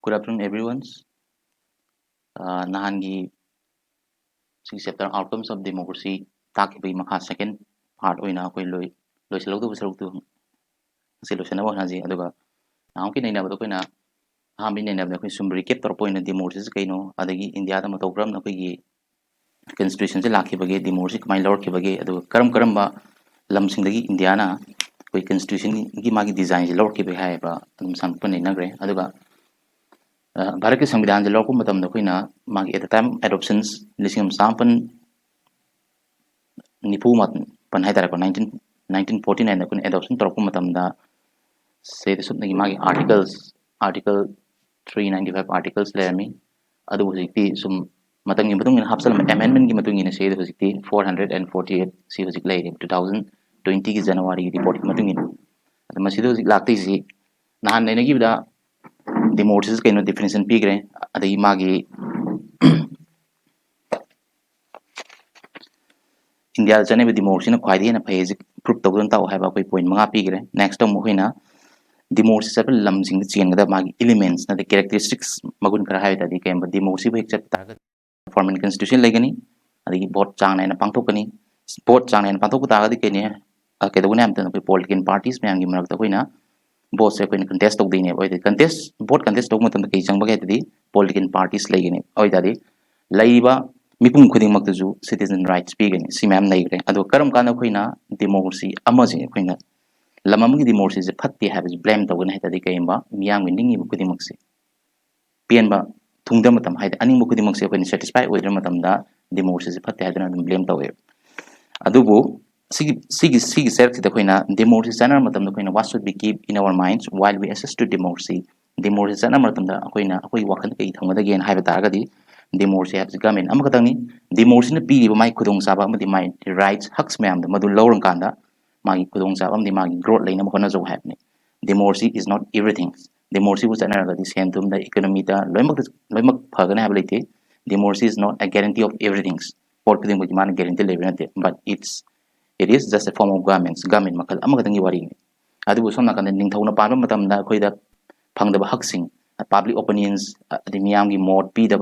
Good afternoon, everyone. Nahangi chapter outcomes of democracy takibi makha second part oina koi loi salok tu si lo sana wana ji aduga naung ki naina bado koina hami naina bado koi sum recap tor point democracy kaino adagi India da matobram na koi gi constitution se lakhi bage democracy kamai lor ki bage adu karam ba lam sing dagi India na koi constitution gi magi design se lor ki be hai ba adum sam pa naina gre aduga Bharat के संविधान लौको मागी at the time एडॉप्शंस लिसिंग सामपन निफु पन है तारको 1949 को adoption तौरको से सुनगी मागी article 395 articles Laramie अदु हुजिकती सुम Matangi मतुंग हापसल amendment की मतुंग से हुजिकती 448 सी हुजिक लेरे 2020 की जनवरी की रिपोर्ट की मतुंग अदु मसिदो हुजिक लाक्ती सी नहान नेनगी बिदा democracy kaino definition pigre adagi magi India jane be democracy na khwaidi na phase proof tawdon taw haiba koi point manga pigre next time hoina democracy sa lam sing chen da magi elements na the characteristics magun kara hai tadi kemba democracy be chat ta formal constitution legani adagi vote chang na pangthokani vote chang na pangthok ta ga di kene ke do na am tan political parties me angi marak ta hoina both से कोई contest तो देने वाले contest vote contest तो मतलब कई चंग बगे तदी political parties लगी ने और इधर लाइबा मिपुम खुदिंग मक तजु citizen rights भी गने सी मैम नहीं करे अदो करम काना कोई ना democracy अमजे कोई ना लमम की democracy से फत्ती है बस blame तो गने तदी कहीं बा मियांग में निंगी खुदिंग मक से पियन बा थुंगदम मतम है अनिंग खुदिंग मक से कोई satisfy हो इधर मतम दा democracy से फत्ती है तो ना blame तो है अदो वो Sigi self the Quina, democracy center matam the Quina, what should be keep in our minds while we assist to democracy. Democracy center matam the Aquina, Aqui Wakan Kate, Hong again, Habitargadi, democracy has gamin. Amakatani, democracy P. My Kudung Saba, the mind, the rights, Hux ma'am, the Madu Lauren Kanda, Magi Kudung Saba, the Magi growth lane of Honazo happening. Democracy is not everything. Democracy was another the centum, the economy, the Lomak paganability. Democracy is not a guarantee of everything. Port with man guarantee, but it is just a form of garment makal amagatang wari ni adu som na kan ning thona pa matam da khoi da phang da haksing public opinions the miyam gi mod pi da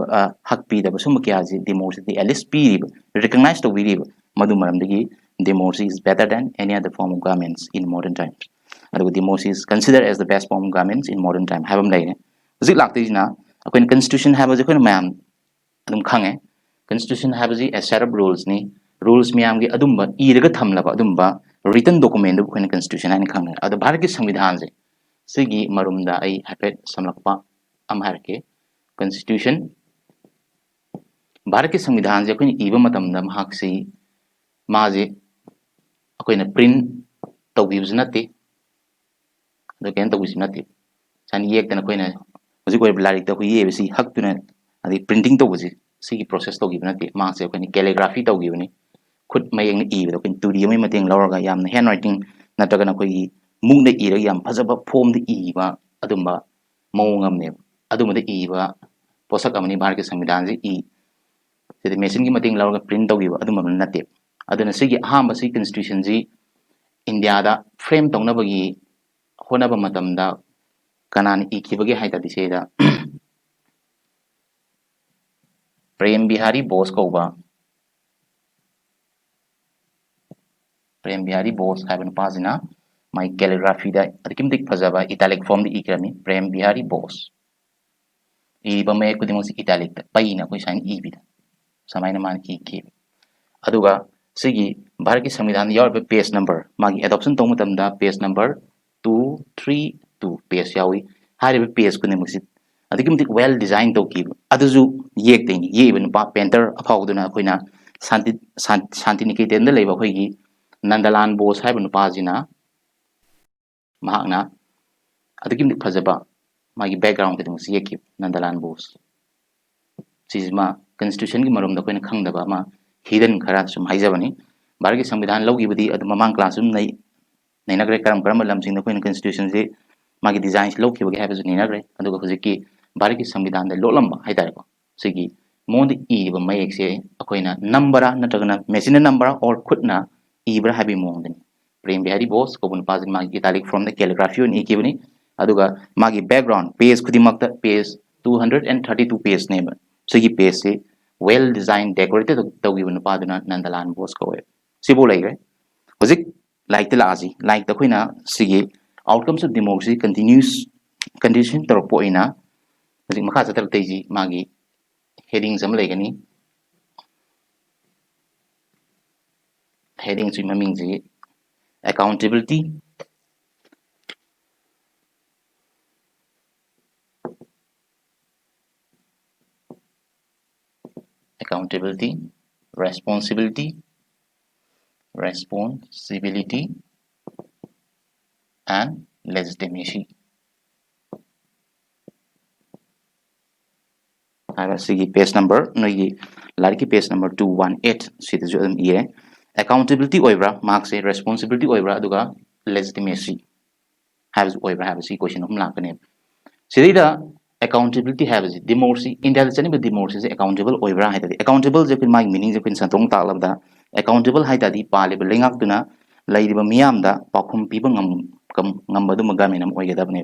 hak pi da sum kya ji democracy at least pi recognize to we madu maram dagi democracy is better than any other form of governments in modern times adu democracy is considered as the best form of governments in modern time habam dai ne zik lakti na akoin constitution have a koin mayam adum khange constitution have a set of rules ni rules miyam gi adumba iraga thamlaba adumba written document du khone constitution ani khang adu bharat ki samvidhan je sigi marumda ai hapet samlakpa am harke constitution bharat ki samvidhan je khone iba matam da mahak si ma je akoina print tawbibs nate do ken tawbis nate san yek tan akoina hoji koi larik ta hu ye si hak tuna adi printing to buji sigi process to gi nate ma se akoina calligraphy to gi ni खुद Mayank इबदा coin तुरी अमै मतेंग लौरगा याम hand writing नतगना कोई मुंग दे इरा याम फजबा form दे इबा अदुम्बा मौंग अमने अदुमदे इबा पोसक अमनी भारत के संविधान से से मेसिन की मतेंग लौरगा प्रिंट तौगिबा अदुम नते अदुना सिगी अहाम बसी कॉन्स्टिट्यूशन जी इंडिया दा फ्रेम तौनबगी होनबा मतमदा कनान इखिबगे हाइता दिसेदा प्रेम Bihari Bose कौबा Prem Bihari Bose haven pasina my calligraphy da adikim dik fazaba italic form di ikrami Prem Bihari Bose iba me kudimos italic da paina ko sign ibida samay naman ki aduga sigi bharat ki samvidhan yor page number magi adoption tong mutam da page number 232 page yawi hari page kunimusit adikim dik well designed to ki aduju yek ding ye ben pa painter afauduna koina santi niketen da leba khoi gi Nandalan Bose hai banu pazina mahakna adukim dik phajaba magi background ke dum sieki Nandalan Bose chizma constitution ki marom da koina khangdaba ma hidden khara sum haijabani bharati samvidhan logi budi adu mamang class um nei nagre karam lamsing da koina constitution je magi designs loki bagi habu nei nagre adu ko hojiki bharati samvidhan da lolamba haidare ko sigi mond e ba mayek se akoina number na machine number or khutna Ibra habi mongdani Prem Bihari Bose kobun pazin magi italic from the calligraphy on ikibani aduga magi background page kudimakta page 232 page name sigi page se well designed decorated tawgibu nupaduna Nandalan Bose ko sibo laigre hojik like the lazi like the kuina sigi outcomes of democracy continues condition torpo ina hojik makha chatar teji magi headings am laigani headings wi maming ji accountability accountability responsibility and legitimacy sigi page number noigi lariki page number 218 sida jo ire accountability oibra marks a responsibility oibra aduga legitimacy has oibra have a question of lakane sidida accountability have a democracy india the chani democracy is accountable oibra haidadi accountable je pin my meaning je pin santong talabda accountable haidadi palib lengak tuna lairiba miyamda pakhum piba ngambadu magaminam oigedabne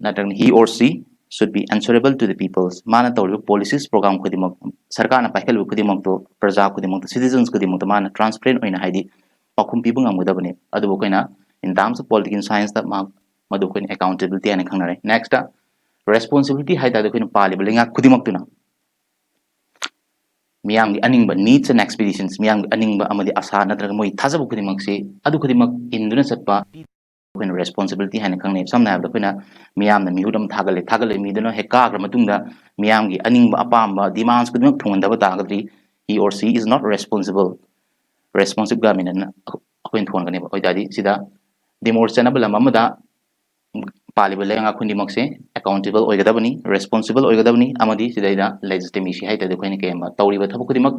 natang he or she should be answerable to the peoples mana tawlu policies program khudimak sarkar na pakhel khudimak to praja khudimak to citizens khudimak to mana transparent oina haidi pakhum piba ngamudabane adu koina in terms of political science that ma madu koina accountability ana khangnare next responsibility haida do koina pali belinga khudimak tuna miyamgi aningba needs and expeditions miyamgi aningba amadi asa natraga moi thajabu khudimak se adu khudimak induna satpa when responsibility haina khangne samna habda koina miyamna mihudam thagale miduna hekagra matungda miyamgi aningba apamba demands kudum thungandaba tagadri he or she is not responsive government akoin thongane ba oidadi sida demorchana bala mamada paliba lenga khundi makse accountable oigadabani responsible oigadabani amadi sidaida legitimacy haita de koina kema tawriba thabukudi mak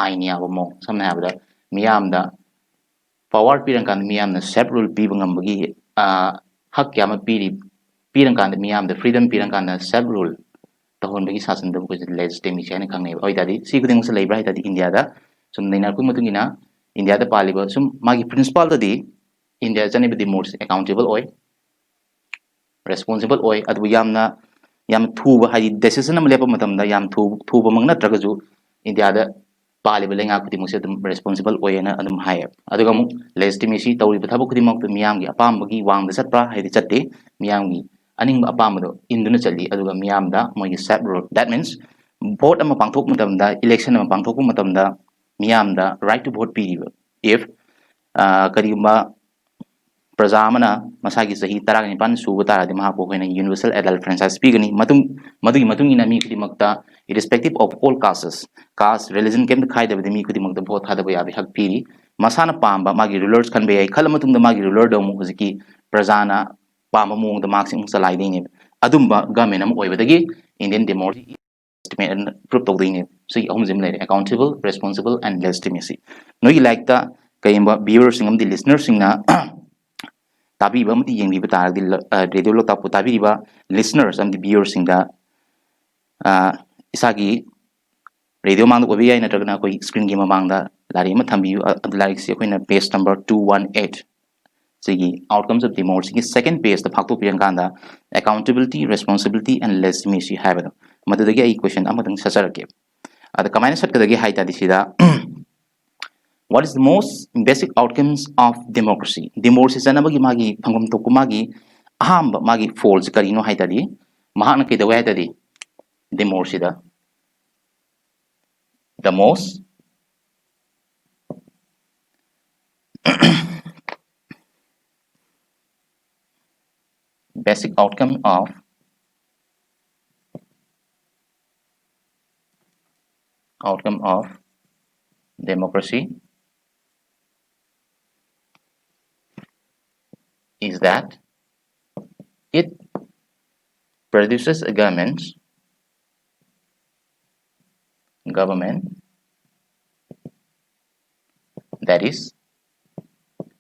ainia bamo samna habda miyamda power pirangkan miyamna set rule pibangambagi hak kyama pirangkan miyamda freedom pirangkan set rule tahonbagi sasan da ko legitimacy haina khangne oidadi si kuding sa leibra haita di india da sum nainar ku matungina india da paliba sum magi principal da di india jani bi most accountable oi responsible oi adu yam thuba hai decision am lepa matam da yam thuba mangna tragaju india da paliba lenga kudi muse dum responsible oi na adum hai aduga mu legitimacy tawri ba thabu kudi mak tu miyam gi apam bagi wang da satpa hai di chatte miyam gi aning ba apam do induna chali aduga miyam da moi gi set rule that means vote ama pangthok matam da election ama pangthok matam da miyam da right to vote pi if kariguma praja amana masagi sahi tarag ni pan suba taradi mahapo koina universal adult franchise pigani matung ina mi kudimakta irrespective of all caste religion kem khai da mi kudimakta vote hada ba yabi hak piri masana pamba magi rulers kan be ai khala matung da magi ruler do mu huziki prajana pamba mu da marks mu salai dei ne adumba government am oibadagi indian democracy estimate and proof to dei ne so ahum jim lai accountable responsible and legitimacy no you like the kayimba viewers singam the listeners singna tabi ba mati yengbi ba tarag radio lo tapu tabi ba listeners am the viewers singa isagi radio mang ko bi ai natragna koi screen gi mamang da lari ma thambi like si koina page number 218 sigi outcomes of democracy second page the phakto pian kanda accountability responsibility and legitimacy have madudagi ai question amadang sasarake ada kamana sat kadagi haita disida what is the most basic outcomes of democracy democracy sanabagi magi phangam to kumagi ahamba magi falls karino haitadi mahana ke dawa haitadi democracy da the most basic outcome of democracy is that it produces a government that is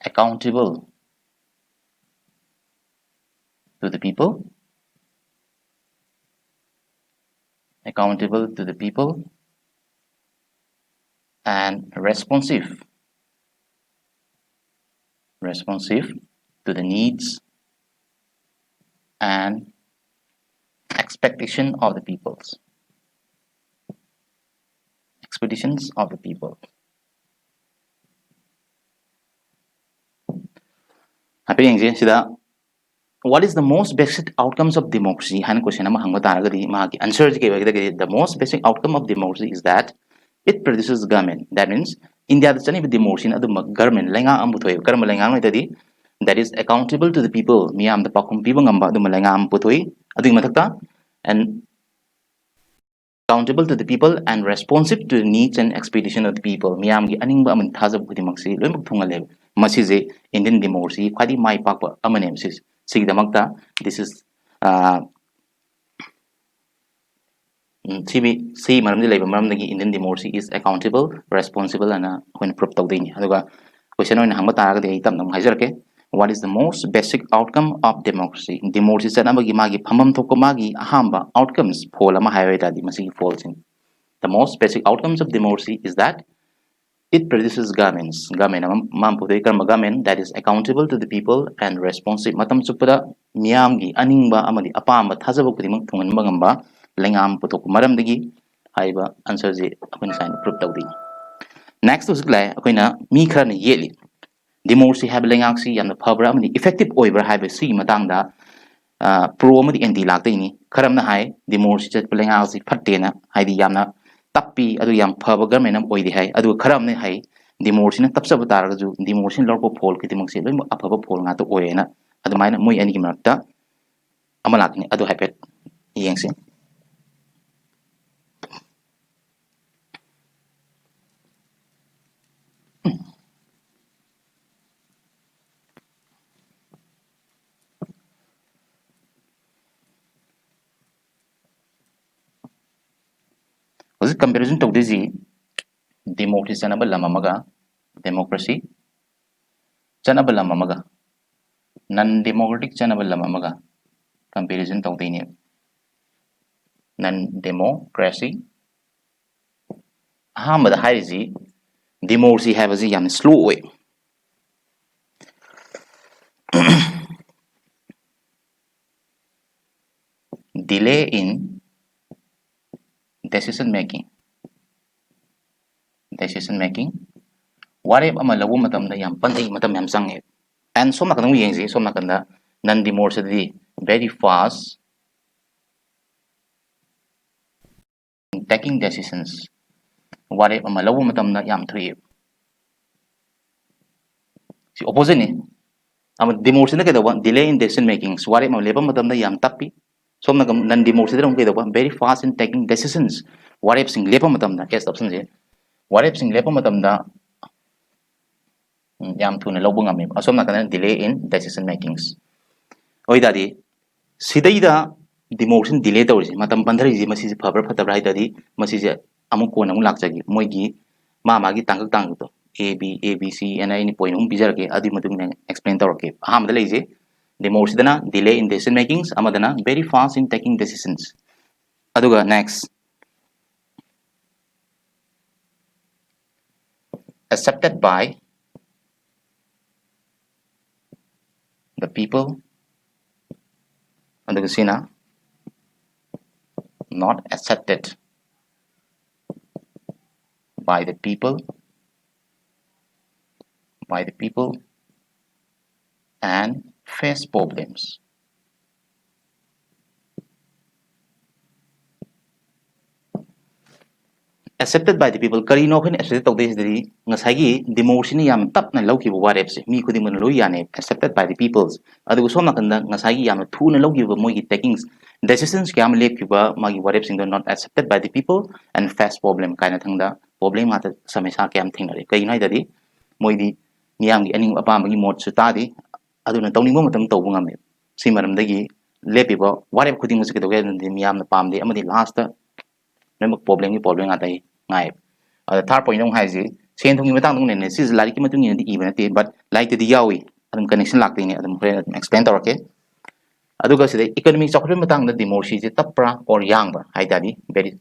accountable to the people and responsive to the needs and expectation of the peoples. Expectations of the people. Happy sida what is the most basic outcomes of democracy? Hana question ama hangba taragadi magi answer ji ke the most basic outcome of democracy is that it produces government. That means India the chani democracy adu government lenga ambu thoi karma lenga no tadi that is accountable to the people. Miyam the pakum people ngamba adu lenga ambu thoi adu mathakta and accountable to the people and responsive to the needs and expectation of the people. Miyam gi aning ba aman thazab khudi maksi loimuk thunga le masi je Indian democracy khadi mai pakpa amane msis sigdamakta this is si maramdi leba maramdagi Indian democracy is accountable responsible ana when proof tawdini aduga question oina hangba taragadi ai tamnam haijarake what is the most basic outcome of democracy democracy sanabagi magi phamam thokko magi ahamba outcomes phol ama hayoita di masi falls in the most basic outcomes of democracy is that it produces governments government mampudai karma government that is accountable to the people and responsive matam chupada miyamgi aningba amadi apamba thajaba kudimang thunganba ngamba lengam putok maramdagi haiba answer je akoina sign proof tawdi next us glai akoina mi kharna yeli democracy have lengaksi yamna phabra amani effective oibra haiba si matangda pro amadi anti laktaini kharamna hai democracy chat lengaksi phattena haidi yamna tappi adu yam phaba government am oidi hai adu kharamne hai democracy na tapsaba taragaju democracy lorpo phol kitimangse loi afaba phol nga to oyena adumaina moi ani ki marakta amalakni adu haipet yengse Hojik comparison tawdiji democracy chanaba lam amaga democracy chanaba lam amaga non democratic chanaba lam amaga comparison tawdini non democracy ahamada hairiji democracy habaji yam slow way delay in decision making warep ama lawu matamda yam pandai matam yam sange and somna kanang yengsi somna kanda non democracy very fast in taking decisions warep ama lawu matamda yam three si opposite ni ama democracy na kedawa delay in decision making warep ama lepa matamda yam tapi somna non democracy dong kedawa very fast in taking decisions warep sing lepa matamda case option je warep sing lepa matamda yam thuna lawbu ngame asomna kana delay in decision makings oidadi sidaida democracy delay tawrisi matam pandhari ji masi je phabra phatabra haidadi masi je amu ko namu lakjagi moigi magi tangak tangak to a b c and any point bijarke adi matung explain tawrake ahamda leije democracy dana delay in decision makings amadana very fast in taking decisions aduga next accepted by the people and the sina not accepted by the people and face problems accepted by the people kari no khin accepted tawde diri ngasagi democracy ni yam tap na lawki bu warep se mi khudi man lo yane accepted by the peoples adu somna kanda ngasagi yam thu na lawki bu mogi taking decisions kyam lep ki ba magi warep sing not accepted by the people and face problem kaina thangda problem ata samesa kyam thingnare kai nai dadi moidi miyam gi aning apa magi mod su ta di adu na tawning mo matam tawbu ngame si maram dagi lepi ba warep khuding se kedoge miyam na pam de amadi last memang problem atai ngai third point dong hai ji sen thungi matang dong ne sis lari ki matung ni di ibana te but like the yawi adum connection lakte ni adum explain tawrake aduga sida economic chokre matang da democracy je tapra or yang ba hai dadi very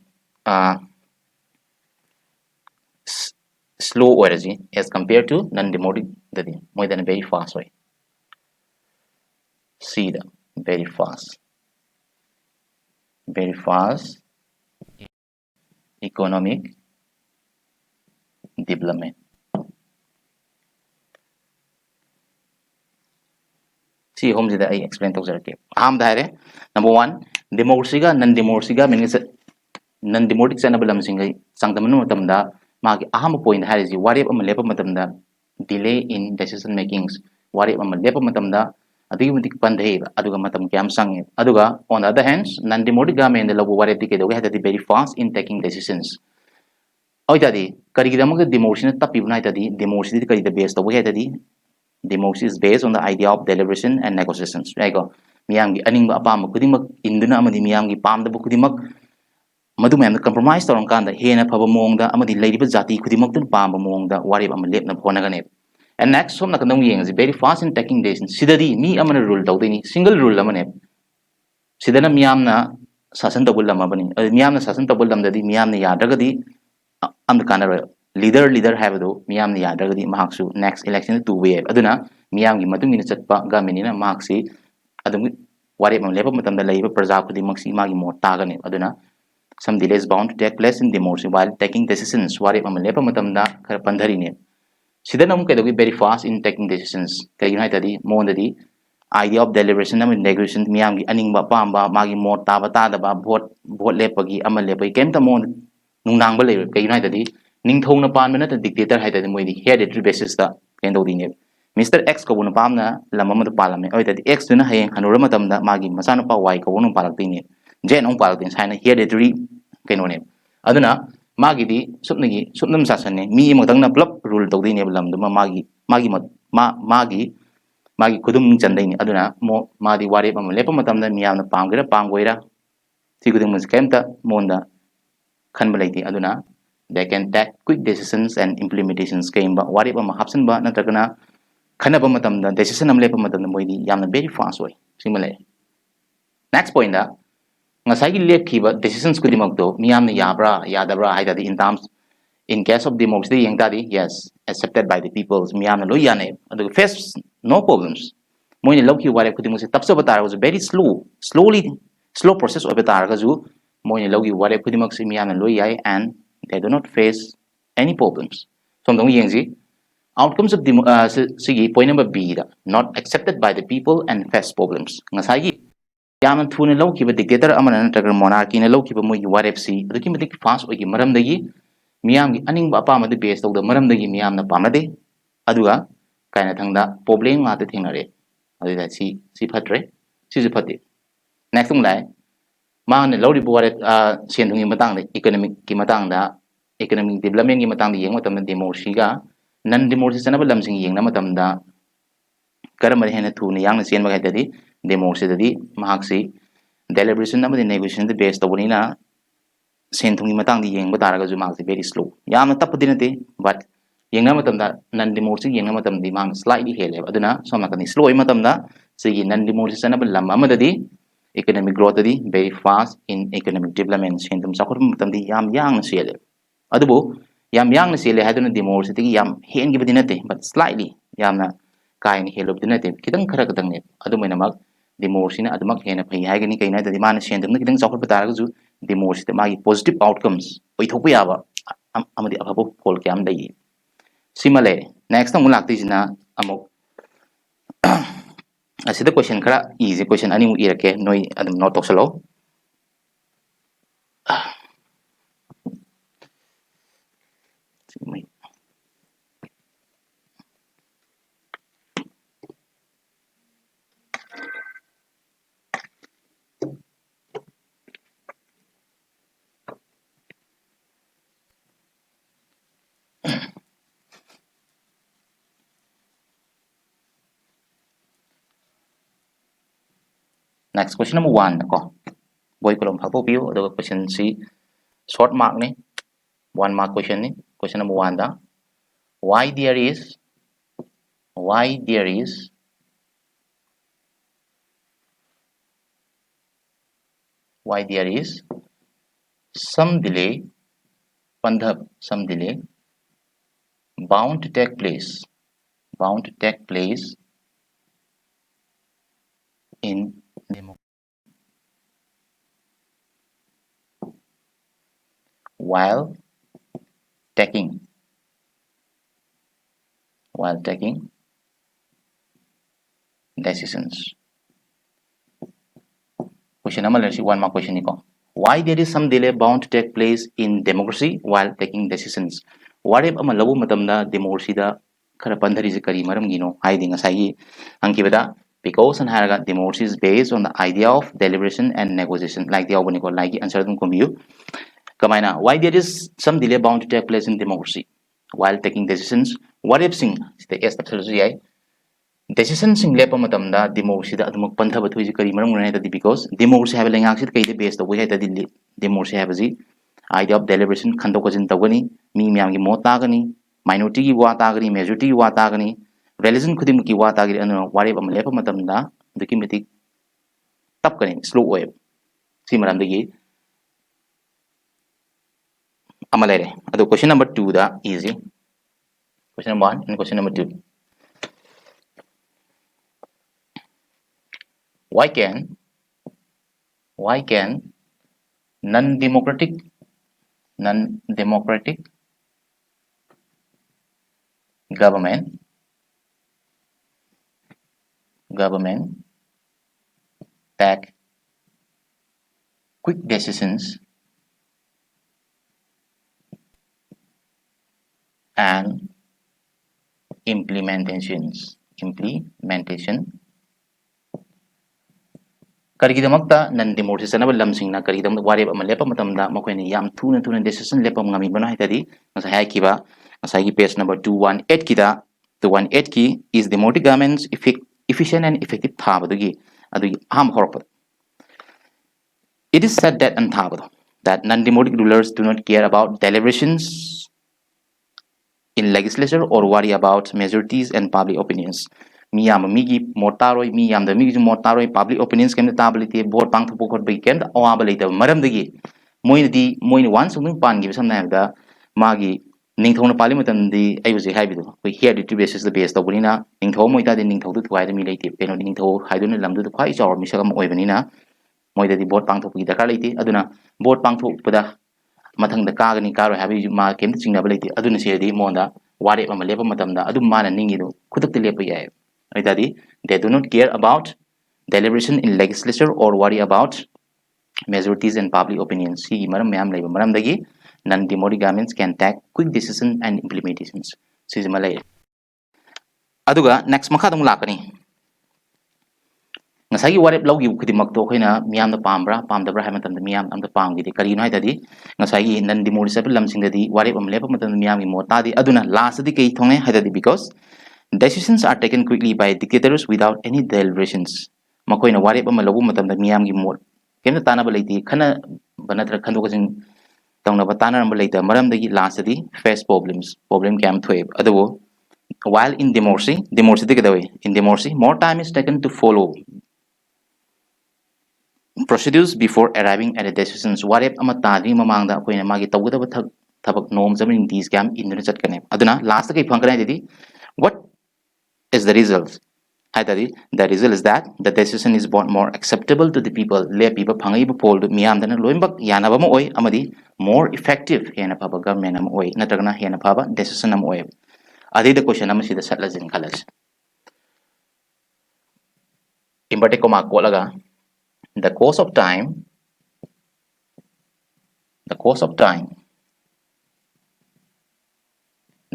slow energy as compared to non democratic dadi more than very fast way see the very fast very fast economic development. See home that I explain to you. Number one, democracy non democracy means non democratic sanable single Sanctamano Matamda, Mark Aham point has you, what if I'm a leper matamda, delay in decision makings, what if I'm a leper matamda, Adimatic Pandhe, Aduga Matam Cam Sang, Aduga, on the other hand, non democratic and the lobo what ticket, we had to be very fast in taking decisions. Oh, daddy, Karigamaga demotion, Tapi United, demotion, the best of we had democracy is based on the idea of deliberation and negotiations. Right? Miyamgi aning apam kudimak induna amadi miyamgi pam da kudimak madu mayam compromise torong kanda hena phaba mongda amadi leiriba jati kudimak tun pam mongda warib am lepna phonagane. And next som nakandong yeng is very fast in taking decisions. Sidadi mi amana rule tawdini single rule amane. Sidana miyamna sasan tabul lam abani. Miyamna sasan tabul lam dadi miyamna yadragadi am the kind of leader have do miyam ni yadragadi mahaksu next election two way aduna miyam gi matung ina chatpa gaminina mahaksi adum wari mam lepa matam da leiba praja khudi maksi magi mot tagane aduna some delays bound to take place in democracy while taking decisions wari mam lepa matam da khar pandhari ne sidanam kai very fast in taking decisions kai united di mondadi idea of deliberation and negotiation miyam gi aningba pamba magi mot taba tada ba vote lepagi amal lepai kemta mon nungnang ba lei kai united di ningthong na pan na dictator hai ta moi di hereditary basis ta kendo di ne Mr. X ko na pam na lamam da palame oi ta X na hayeng hanura matam da magi masana pa Y ko no palak ti ne jen ong palak tin sai na hereditary keno ne aduna magi di supnam sasan ne mi mo dang na plop rule to di ne lam da magi kudum chandai ni aduna mo madi ware pam lepa matam da miyam na pamgira pamgoira ti kudum mus kemta monda khanba laiti aduna they can take quick decisions and implementations came ba wari ba mahapsan ba natragana khanaba matam da decision am lepa matam da moidi yamna very fast way simile next point da ngasai gi lekhiba decisions kudimak do miyamna yabra yadabra haida in terms in case of democracy yang tadi yes accepted by the people miyamna lo yane adu face no problems moini lokhi ware kudimak se tapsa batar was very slow process of batar ga ju moini logi ware kudimak se miyamna lo yai and they do not face any problems. So, outcomes of the point number B, not accepted by the people and face problems. Ngasagi, yaman thuna low kiba dictator amana tagar monarchy na low kiba mo URFC, the kimatic fast or maram dagi, miyam aning apama the base of the maram dagi miyam na pamade, aduga, kaina thangda, problem at the thinare. Adi si patre, si pati. Next thing mang ne lori buat sian thungi matang de economic ki matang da economic development ki matang de yeng matam de democracy ga nan democracy sana ba lam sing yeng na matam da karam ma hena thu ne yang na sian ba ga di democracy da di mahak si deliberation na de negotiation de based to ni na sian thungi matang de yeng ba tar ga ju mahak si very slow yam na tap din te but yeng na matam da nan democracy yeng na matam di mang slightly hele aduna so ma ka ni slow matam da si nan democracy sana ba lam ma da di economic growth di very fast in economic development sentum sakor matam di yam yang sele adubo yam yang sele haduna democracy ti yam hen gi badinate but slightly yamna kain helop dinate kitang khara katang ne adumai namak democracy na adumak hena phai hai gani kaina di man sentum na kitang sakor patara ju democracy magi positive outcomes oi thopa yaba amadi ababo pol kyam dai simale next ang mulak ti jina amok asida question kara easy question ani mu irake noi adum not tosalo next question number 1 ko boy kolom hapo pio the question C short mark ni 1 mark question ni question number 1 da why there is why there is why there is some delay pandhab some delay bound to take place in while taking decisions. Question number one more question niko. Why there is some delay bound to take place in democracy while taking decisions? What if ama labu matamda democracy da khara pandhari se kari maram gino haidi ngasai angkibada because and haraga democracy is based on the idea of deliberation and negotiation like the albany ko like answer dum kombiu kamaina why there is some delay bound to take place in democracy while taking decisions. What if sing the yes absolutely ai decision sing lepa matamda democracy da adumuk panthaba thuji kari maram ngai tadi because democracy have lengak sit kai de based the way tadi democracy have ji idea of deliberation khandokajin tawani mi myam gi mot tagani minority gi wa tagani majority gi wa tagani religion khudim ki wa tagani anu wari am lepa matamda deki meti tap kani slow way si maram de gi amalere adu question number 2 da easy question number 1 and question number 2. Why can non-democratic government take quick decisions and implementation karigidamakta nan democracy sanaba lamsingna karigidam wareb ama lepa matamda makoina yam thuna decision lepa ngami bana haitadi ngasa hai kiba ngasa gi page number 218 kida 218 ki is democratic governments efficient and effective thabadugi adugi ham horpa. It is said that anthabado that non-democratic rulers do not care about deliberations in legislature or worry about majorities and public opinions. Miyam migi mortaroi miyam da migi mortaroi public opinions kem da tablet board pang thu khot bai kem da awaba leita maram dagi moini wan sung pan gi sam na da magi ningthong pali matam di ayu je hai bidu ko here the basis the base to bunina ningthong moita de ningthong du twai da mi leite peno ningthong haidun lam du khwai chawr mi sagam oi banina moida di board pang thu gi dakar leite aduna board pang thu pada mathang da kagani karo habi ma kem chingna balite aduna sedi monda ware ama lepa matamda adu mana ningi do khudak lepa yai aitadi they do not care about deliberation in legislature or worry about majorities and public opinions. Si maram mayam laiba maram dagi non democratic governments can take quick decision and implementations. Si malay aduga next makha dum lakani ngasai warep lawgi khudimak to khoina miyam da pambra pamdabra ha matam da miyam am da pamgi de kari nai tadi ngasai nan democracy lamsing da di warep am lepa matam miyam gi mota di aduna last di kai thonge ha di because decisions are taken quickly by dictators without any deliberations. Makoina warep am lawu matam da miyam gi mot kem da tana ba leiti khana banatra khando ka jing tongna ba tana ba leita maram da gi last di face problem cam thoe adu while in democracy in democracy more time is taken to follow procedures before arriving at a decisions. What if ama tadi mamang da koina magi tawgada thabak norms amin these cam in the chat kane aduna last kai phangkana didi what is the result haitadi the result is that the decision is more acceptable to the people le people phangai bu pol miyam dana loimbak yana ba mo oi amadi more effective hena phaba government am oi natragna hena phaba decision am oi adi the question am sida satla jin khalas imbate koma kolaga the course of time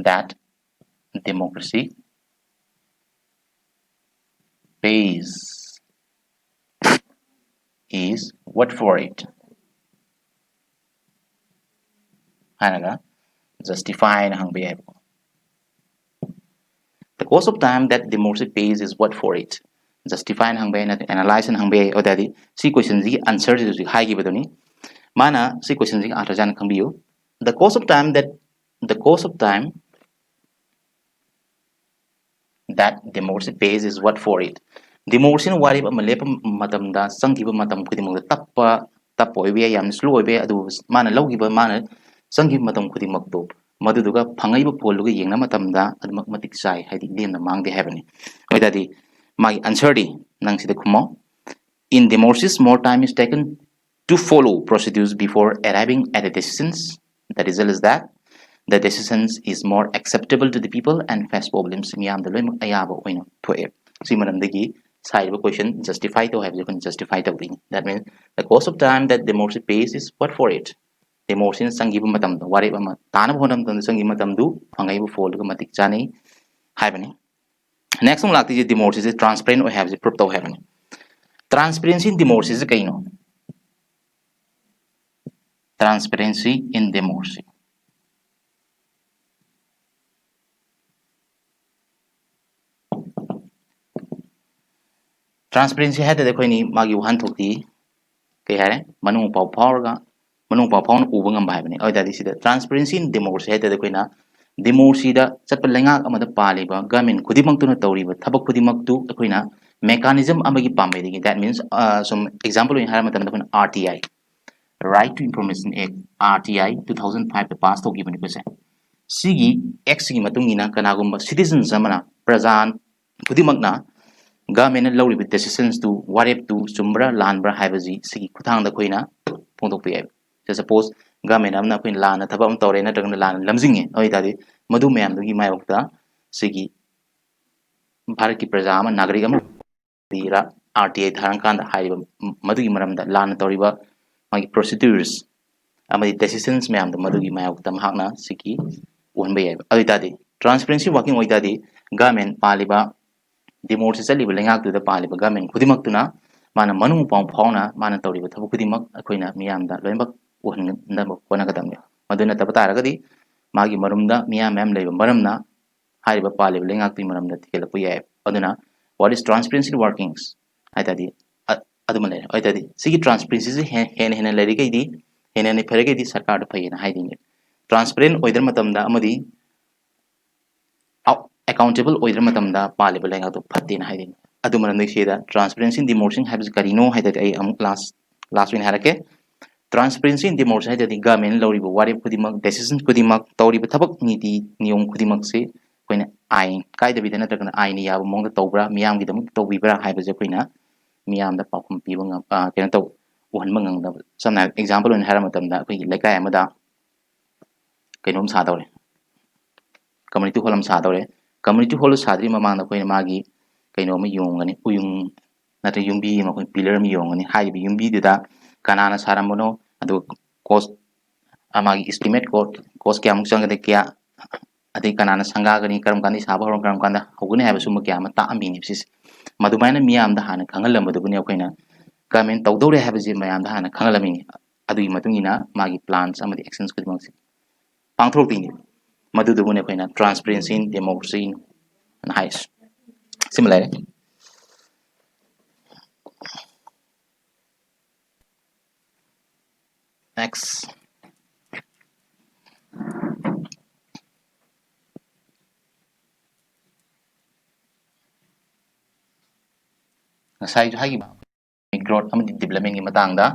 that democracy pays is what for it hanaga justify na hang be the course of time that democracy pays is what for it justify hang be na analyze hang be odadi si question ji answer ji hai gi badoni mana si question ji atajan khangbiu the course of time that democracy pays is what for it democracy no wari ma lepa matam da sangkiba matam khudimang da tappa oibe yam slow oibe adu mana logiba mana sangkiba matam khudimak to maduduga phangaiba poluga yengna matam da admak matik sai haidi lemna mangde habani oidadi my answer di nang sida khumo in democracies more time is taken to follow procedures before arriving at a decisions The result is that the decisions is more acceptable to the people and face problems miyamda loy ayaba oina thoe si manamdagi side question justify to have you can justify to bring that means the cost of time that democracy pays is what for it democracy sangi matam do wari ba tana honam tan sangi matam du phangai bu fold ga matik chani haibani next one lakti democracy is transparent or have the proof to have transparency in democracy is kaino transparency in democracy transparency है तो कोई नहीं मागी वहां थोड़ी कई है मनु पाव फावरगा मनु पाव फावन उबंग हम भाई बने और दादी सीधा transparency in democracy है तो कोई ना democracy दा चट पर लेंगा अमद पाले बा government खुदी मंग तो न तौरी बा थबक खुदी मंग तो कोई ना mechanism अमगी पामे देगी that means some example इन हर मतलब कोई RTI right to information act RTI 2005 दा pass तो की बने कुछ है सिगी X की मतुंगी ना कनागुम्बा citizen समना प्रजान खुदी मंग ना government lawrib decisions to warep to chumbra lanbra haibaji sigi kuthang da koina pongtok pi so suppose government amna koin lana thabam tore na tagna lan lamjinge oi tadi madu mayam du gi mai okta sigi bharat ki praja ama nagrik ama dira RTI tharang kan da haiba madu gi maram da lan toriba magi procedures ama decisions mayam da madu gi mai okta mahakna sigi wonbe oi tadi transparency working oi tadi government paliba democracy chaliba lengak tu da paliba government khudimak tuna mana manu pang phawna mana tawriba thabu khudimak akoina miyamda loimak uhanda kona kadamne maduna tabatara magi marumda miyam mem leiba maramna hariba paliba lengak tu maramda tikela puyai aduna what is transparency workings aitadi adumale aitadi sigi transparency se hen hen leri kai di hen hen fere kai di sarkar da phayena haidini transparent oidar matamda amadi accountable oidra matamda paliba lenga to phatin haidin adumara nei seda transparency in democracy habs karino haidati ai am last win harake transparency in democracy haidati government loriba wari kudimak decisions kudimak tawriba thabak niti niyom kudimak se koina ain kaida bidana takana ain ya mongda tawbra miyam gidam tawbibra haibaje koina miyam da pakum pibanga kena taw uhan mangang da samna example in hara matamda koi lekai amada kainom sa dawre community hall am sa dawre community hall sadri mamang na koina magi kaino ma yongani uyung nata yumbi ma koin pillar mi yongani haibi yumbi da kanana saramono adu cost amagi estimate cost kya muk changade kya adi kanana sanga gani karam kandi saba horon karam kanda hoguni haiba sum kya ma ta amini sis madumaina miyam da hana khangalam madu buni koina government tawdore haiba ji mayam da hana khangalamini adu matungina magi plans amadi actions kudimang si pangthrok tini madu dubune koina transparency in democracy and highest similar next ngasai hagi ba growth amadi development gi matang da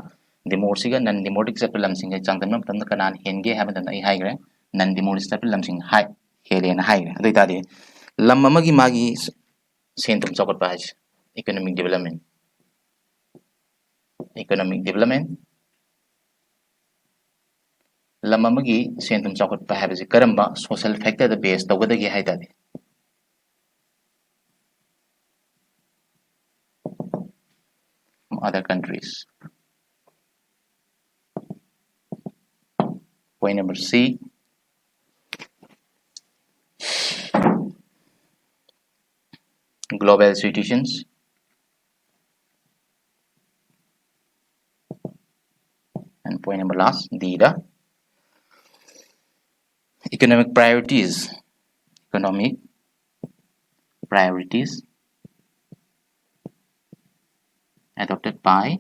democracy ga non democratic set lamsing ga changtam nam tam kanan henge ha ban ai hai gre non democratic set lamsing hai hele na hai adu ta de lam amagi magi sentum chokot ba economic development lam amagi sentum chokot ba ha karamba social factor the base tawada gi hai ta de other countries. Point number C. Global institutions. And point number last, D. The economic priorities. Adopted by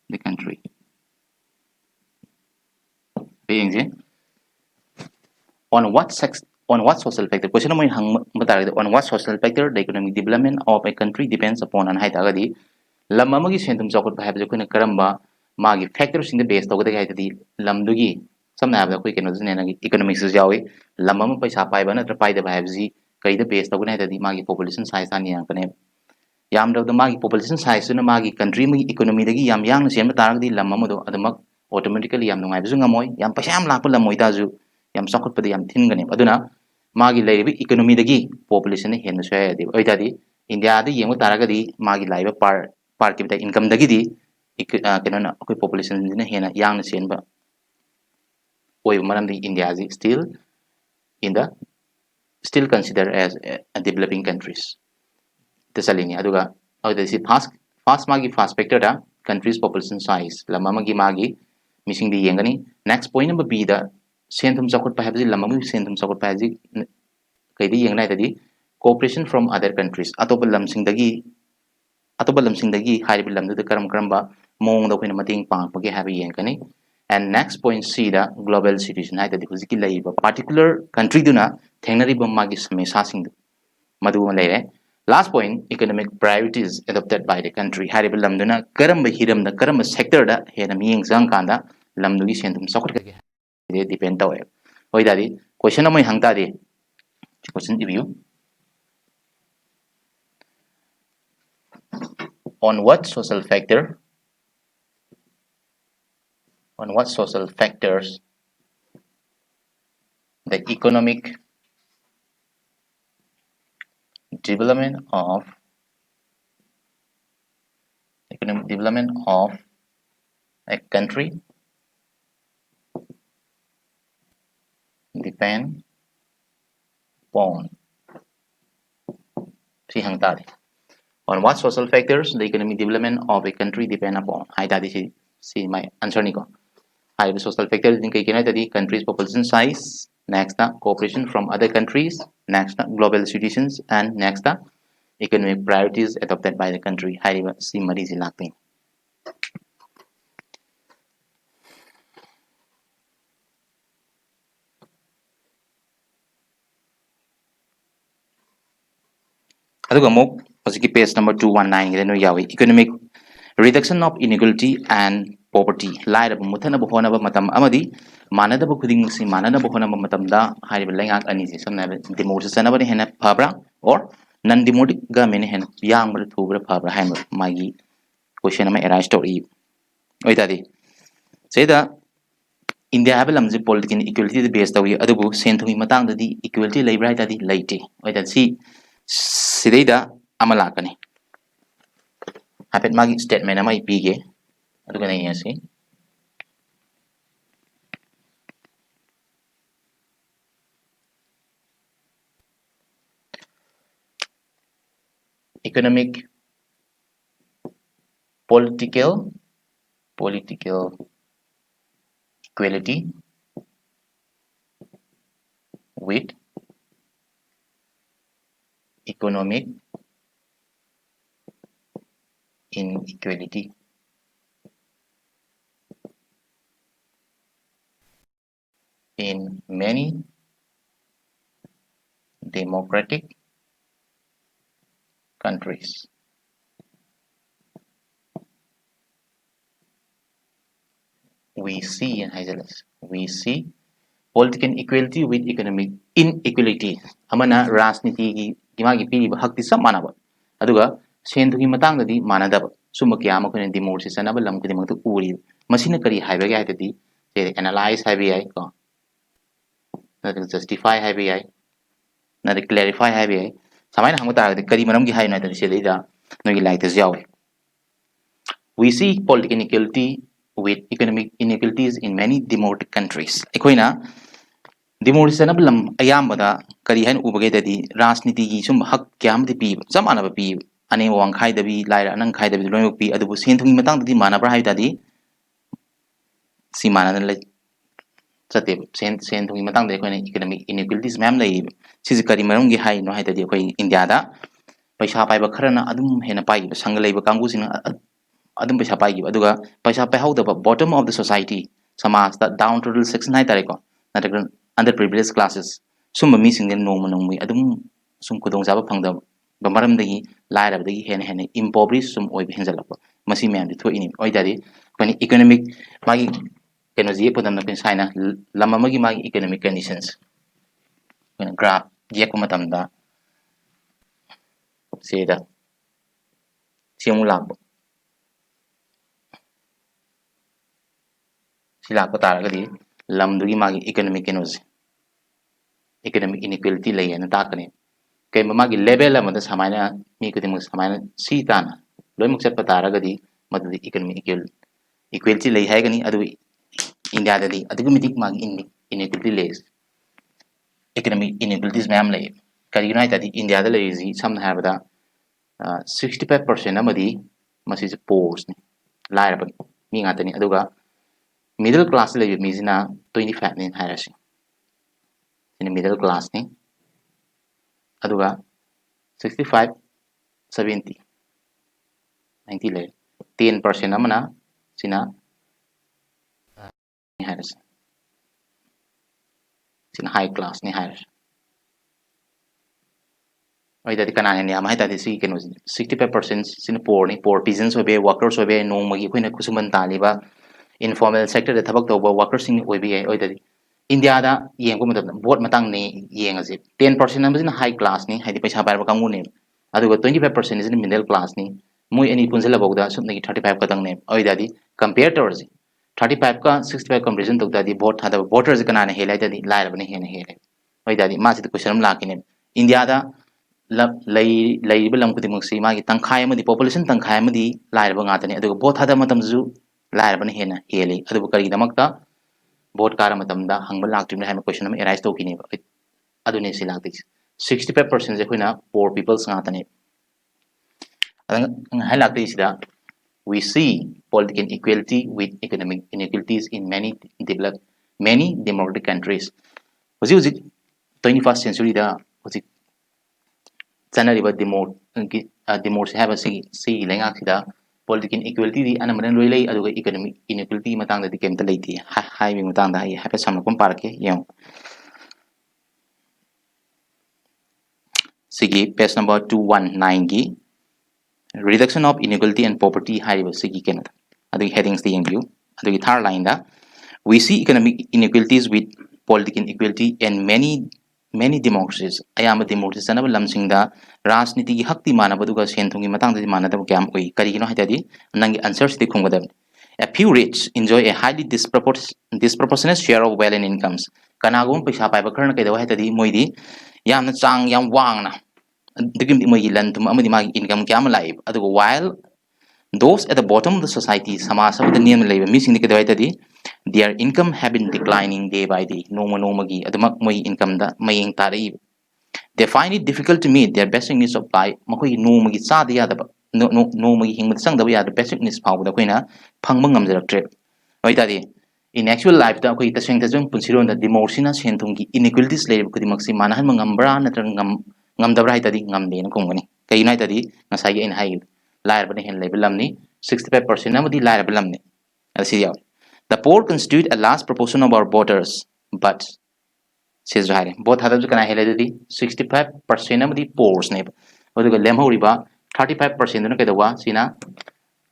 the country. On what social factor? Question number on what social factor the economic development of a country depends upon and haitagadi lamamagi sentum chokot have the karamba magi factors in the base togada haitadi lamdugi samna have the keno economics jawi lamam paisa paiba na pai da bhaibji kai the base togana haitadi magi population size ani yankane yam da magi population size na magi country magi economy dagi yam yang sen taragdi lamam do adamak automatically yam nungai bisu ngamoi yam paisa yam lakpa lam oitaju yam sakut padi yam thingani aduna magi laibi economy dagi population ne hen so adi oitadi India da yengu taragadi magi laiba par capita income dagi di kenana akoi population ne hena yang senba oi maram di India is in the still considered as a developing countries tesalini aduga awda si fast magi fast factor da countries population size lama magi missing di yengani next point number b da sentum chakut pa habi lama magi sentum chakut pa haji kai di yengnai tadi cooperation from other countries atopa lamsing dagi haribi lamdu da karam ba mong da koina mating pang page habi yengkani and next point c da global situation hai tadi huziki laiba particular country duna thengnari ba magi samesa sing madu lere last point economic priorities adopted by the country haribi lamduna karamba hiram da karamba sector da hena miyeng jang kanda lamdugi sentum sakut ke depend tawe oi dadi question amai hangta di question review on what social factors the development of economic development of a country depend upon si hangtadi on what social factors the economic development of a country depend upon hai tadi si my answer ni ko hai social factors din kai kenai tadi countries population size next cooperation from other countries next global situations and next economic priorities adopted by the country hariba si mari si lakping aduga mo hosiki page number 219 gida no yawi economic reduction of inequality and poverty laira muthana bohona ba matam amadi manada ba khuding si manana bohona ba matam da hariba lengak ani si samna democracy sanaba hena phabra or non democratic government hena yang bra thubra phabra haima magi question ama arise story oitadi seda India have lamji political equality the base tawi adubu senthumi matang dadi equality labor tadi laite oitadi si sideida amalakani hapet magi statement ama ipige aduga nai asi economic political equality with economic inequality in many democratic countries we see political equality with economic inequality amana rajniti gi gimagi pi hakti sam manaba aduga sendu gi matang dadi manadaba summa kya ma khone democracy sanaba lam kidi mangtu uri masina kari haiba ga dadi se analyze haibi ai ko na justify haibi ai na clarify haibi ai samaina hangta dadi kari maram gi hai na dadi se leida no gi like this yawe we see political inequality with economic inequalities in many democratic countries ekoina democracy na lam ayambada kari hain ubage dadi rajniti gi sum hak kyam di pi samana ba pi ane wang khai dabi laira nang khai dabi loy pi adubu senthungi matang dadi mana bra hai dadi si mana na lai chate senthungi matang de koina economic inequalities ma'am lai si kari marum gi hai no hai dadi koi India da paisa pai ba kharana adum hena pai ba sang lai ba kangu sing adum paisa pai gi aduga paisa pai hau da bottom of the society samaj da down to the section hai tare ko natagra underprivileged classes sumba mi sing den nongma nongmi adum sum kudong jaba phangda bamaram dagi laira dagi hen impoverished sum oi henjalapa masi mem di thoini oi dari koni economic magi kenoji podam na pen saina lama magi magi economic conditions kona graph yek matam da seda simu labo si lakpa taragadi lamdugi magi economic kenosi economic inequality lay na takani kay magi level amada samaina mi kudimuk samaina si tana loimuk chatpa taragadi madudi economic equality lay haigani adu India dadi adugu mitik magi inequality lays economic inequalities ma'am lay kari united India da lay zi samna habada 65% amadi masi poors ni lairabani mi ngatani aduga middle class lay mi zina 25 ni hairasi in middle class ni aduga 65 70 90 lay 10% amana sina hairasi sina high class ni hairasi oidadi kanane ni ama haitadi si keno 65% sina poor peasants obe workers obe no magi koina kusuman taliba informal sector da thabak toba workers sing obe oidadi India da yengo matam vote matang ni yenga je 10% amazina high class ni haidi paisa bar kangu ne aduga 25% is in middle class ni moi ani punjala bogda sumna 35 katang ne oidadi compare to 35 ka 65 comparison to dadi vote hada voters kanane helai dadi laira bane hena hele oidadi ma sit question lakine India da ꯂꯩꯔꯤꯕ ꯂꯝ ꯈꯨꯗꯤꯡꯃꯛꯁꯤ ꯃꯥꯒꯤ ꯇꯪꯈꯥꯏ ꯑꯃꯗꯤ population ꯇꯪꯈꯥꯏ ꯑꯃꯗꯤ ꯂꯥꯏꯔꯕ ꯉꯥꯛꯇꯅꯤ ꯑꯗꯨꯒ ꯚꯣꯠ ꯊꯥꯗꯕ ꯃꯇꯝꯗꯁꯨ ꯂꯥꯏꯔꯕꯅ ꯍꯦꯟꯅ ꯍꯦꯜꯂꯤ ꯑꯗꯨꯕꯨ ꯀꯔꯤꯒꯤꯗꯃꯛꯇ ꯚꯣꯠ ꯀꯥꯔ ꯃꯇꯝꯗ ꯍꯪꯕ ꯂꯥꯛꯇ꯭ꯔꯤꯕꯅꯤ ꯍꯥꯏꯕ क्वेश्चन ꯑꯃ एराइज ꯇꯧꯈꯤꯅꯦꯕ ꯑꯗꯨꯅꯦ ꯁꯤ ꯂꯥꯛꯇꯣꯏꯁꯦ 65% ꯑꯩꯈꯣꯏꯅ poor peoples ꯉꯥꯛꯇꯅꯦ ꯑꯗꯨꯅ ꯍꯥꯏ ꯂꯥꯛꯇꯣꯏꯁꯤꯗ we see political inequality with economic inequalities in many democratic countries hꯧꯖꯤꯛ hꯧꯖꯤꯛ 21st century da hꯧꯖꯤꯛ Chanariba democracy have a see Langaxida, political equality, and relay economic inequality matanga the Kemtality, high Mutanda, have a summer comparke, young. Sigi, page number 219 reduction of inequality and poverty, high Sigi Canada. At the headings the view, at the guitar line that we see economic inequalities with political inequality and many democracies ayama democracies sanaba lamsingda rajniti gi hakti manabaduga senthungi matangda manadaba kyam oi karigino haitadi nangi answers di khungada a few rich enjoy a highly disproportionate share of wealth and incomes kanagum paisa paiba kharna kaidawa haitadi moidi yamna chang yam wangna digim moigi lantum amadi magi income kyam lai adugo while those at the bottom of the society samas of the name labor missing the kaidawa their income have been declining day by day. No magi adamak moi income da mayeng tari. They find it difficult to meet their basic needs of life. Makoi no magi sa da yada no magi hing sang da yada basic needs pau da koina phangmang ngamjak trip. Oi tadi in actual life da koi taseng taseng punsiron da demorcina senthungi inequalities level kudimaksi manahan mangambra natrang ngamdabra hai tadi ngamde na kongani. Kay nai tadi ngasai in hai lair bani hen level lamni 65% amadi lair balamni. Asi yaw. The poor constitute a large proportion of our voters, but says right. Both have can I 65% of the poor snap. Or the lemhoriba 35% of the sina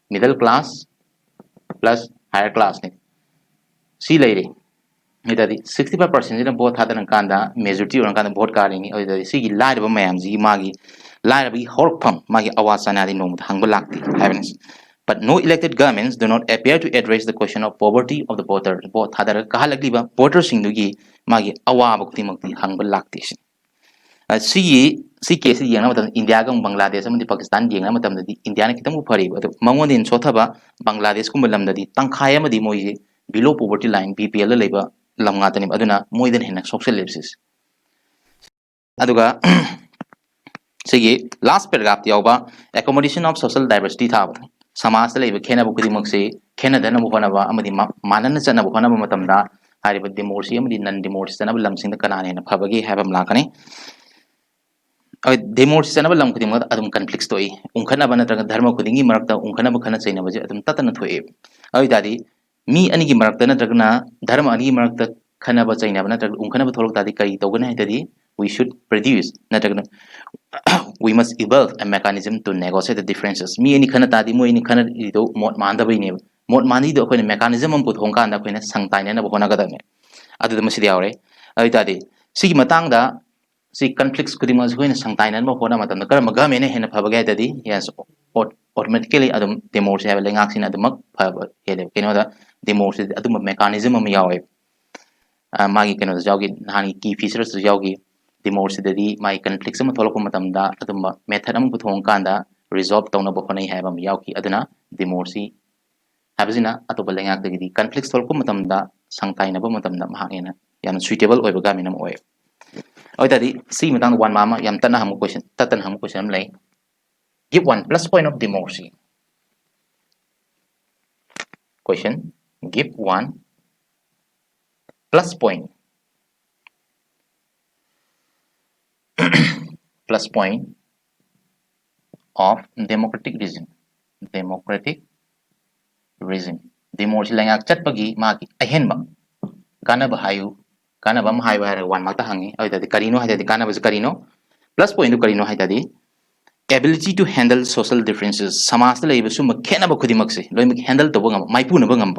middle class plus higher class. See lady. 65% in both had an kanda majority or kind of vote carding or the sea light of a man magi light of horpum magi awasana no hangulakti heavens. But no elected governments do not appear to address the question of poverty of the voter. Both hadar kahalagliba voters sindugi magi awaba kutimagti hangbal laktis. Si case yang nama India gang Bangladesh sama di Pakistan yang nama di India kita mu pari. Mangon din sotaba Bangladesh ku malam di tangkaya ma di moise below poverty line BPL leba lam ngata ni aduna moiden hena social lapses. Aduga sige last paragraph yauba accommodation of social diversity tha समाज लेब खेनब खुदिमक्से खेनदन होनब अमदि मानन चनब होनब मतमदा Harib democracy अमदि none democracy चनब लमसिंग कनाने न फबगे हैबम लाकने democracy चनब lump खुदिम अदम conflicts तोई उंखनब नत्रग धर्म खुदिंगी मरक्ता उंखनब खन चैनब जे अदम ततन थोए अइ दादी मी अनिगी मरक्ता नत्रगना धर्म अनिगी मरक्ता खनब चैनब नत्रग उंखनब थोलक दादी कई तोगने हैतदी we should produce नत्रगना we must evolve a mechanism to negotiate the differences. Me any kind of tadi mo any kind of ito mot manda ba ini mot mandi do ko mechanism ang put hongka anda ko na sangtay na bo na kada me adu mo siya ore ay tadi si matang da si conflicts ko di mas ko na sangtay na mo ko na matam na kar magame ne hena phabagay tadi yes automatically adum democracy have lengak sin adumak phaba hele kenoda democracy adum mechanism am yawe magi kenoda jawgi nani key features jawgi democracy dadi mai conflicts am tholok matamda adum method am puthong kanda resolve tawna bo khonai haba am yawki aduna democracy habisina atoba lengak dagi conflicts tholok matamda sangtai na bo matamda mahakena yan suitable oiba gaminam oy oi tadi si matang one mama yam tana ham question tatan ham question am lay give one plus point of democracy question give one plus point plus point of democratic regime democracy lengak chatpagi magi ahenba kana bahayu kana bam hai ba one mata hangi oi tadi karino hai tadi kana bas karino plus point du karino hai tadi ability to handle social differences samas ta leiba sum khena ba khudi makse loi mak handle to bangam maipu na bangam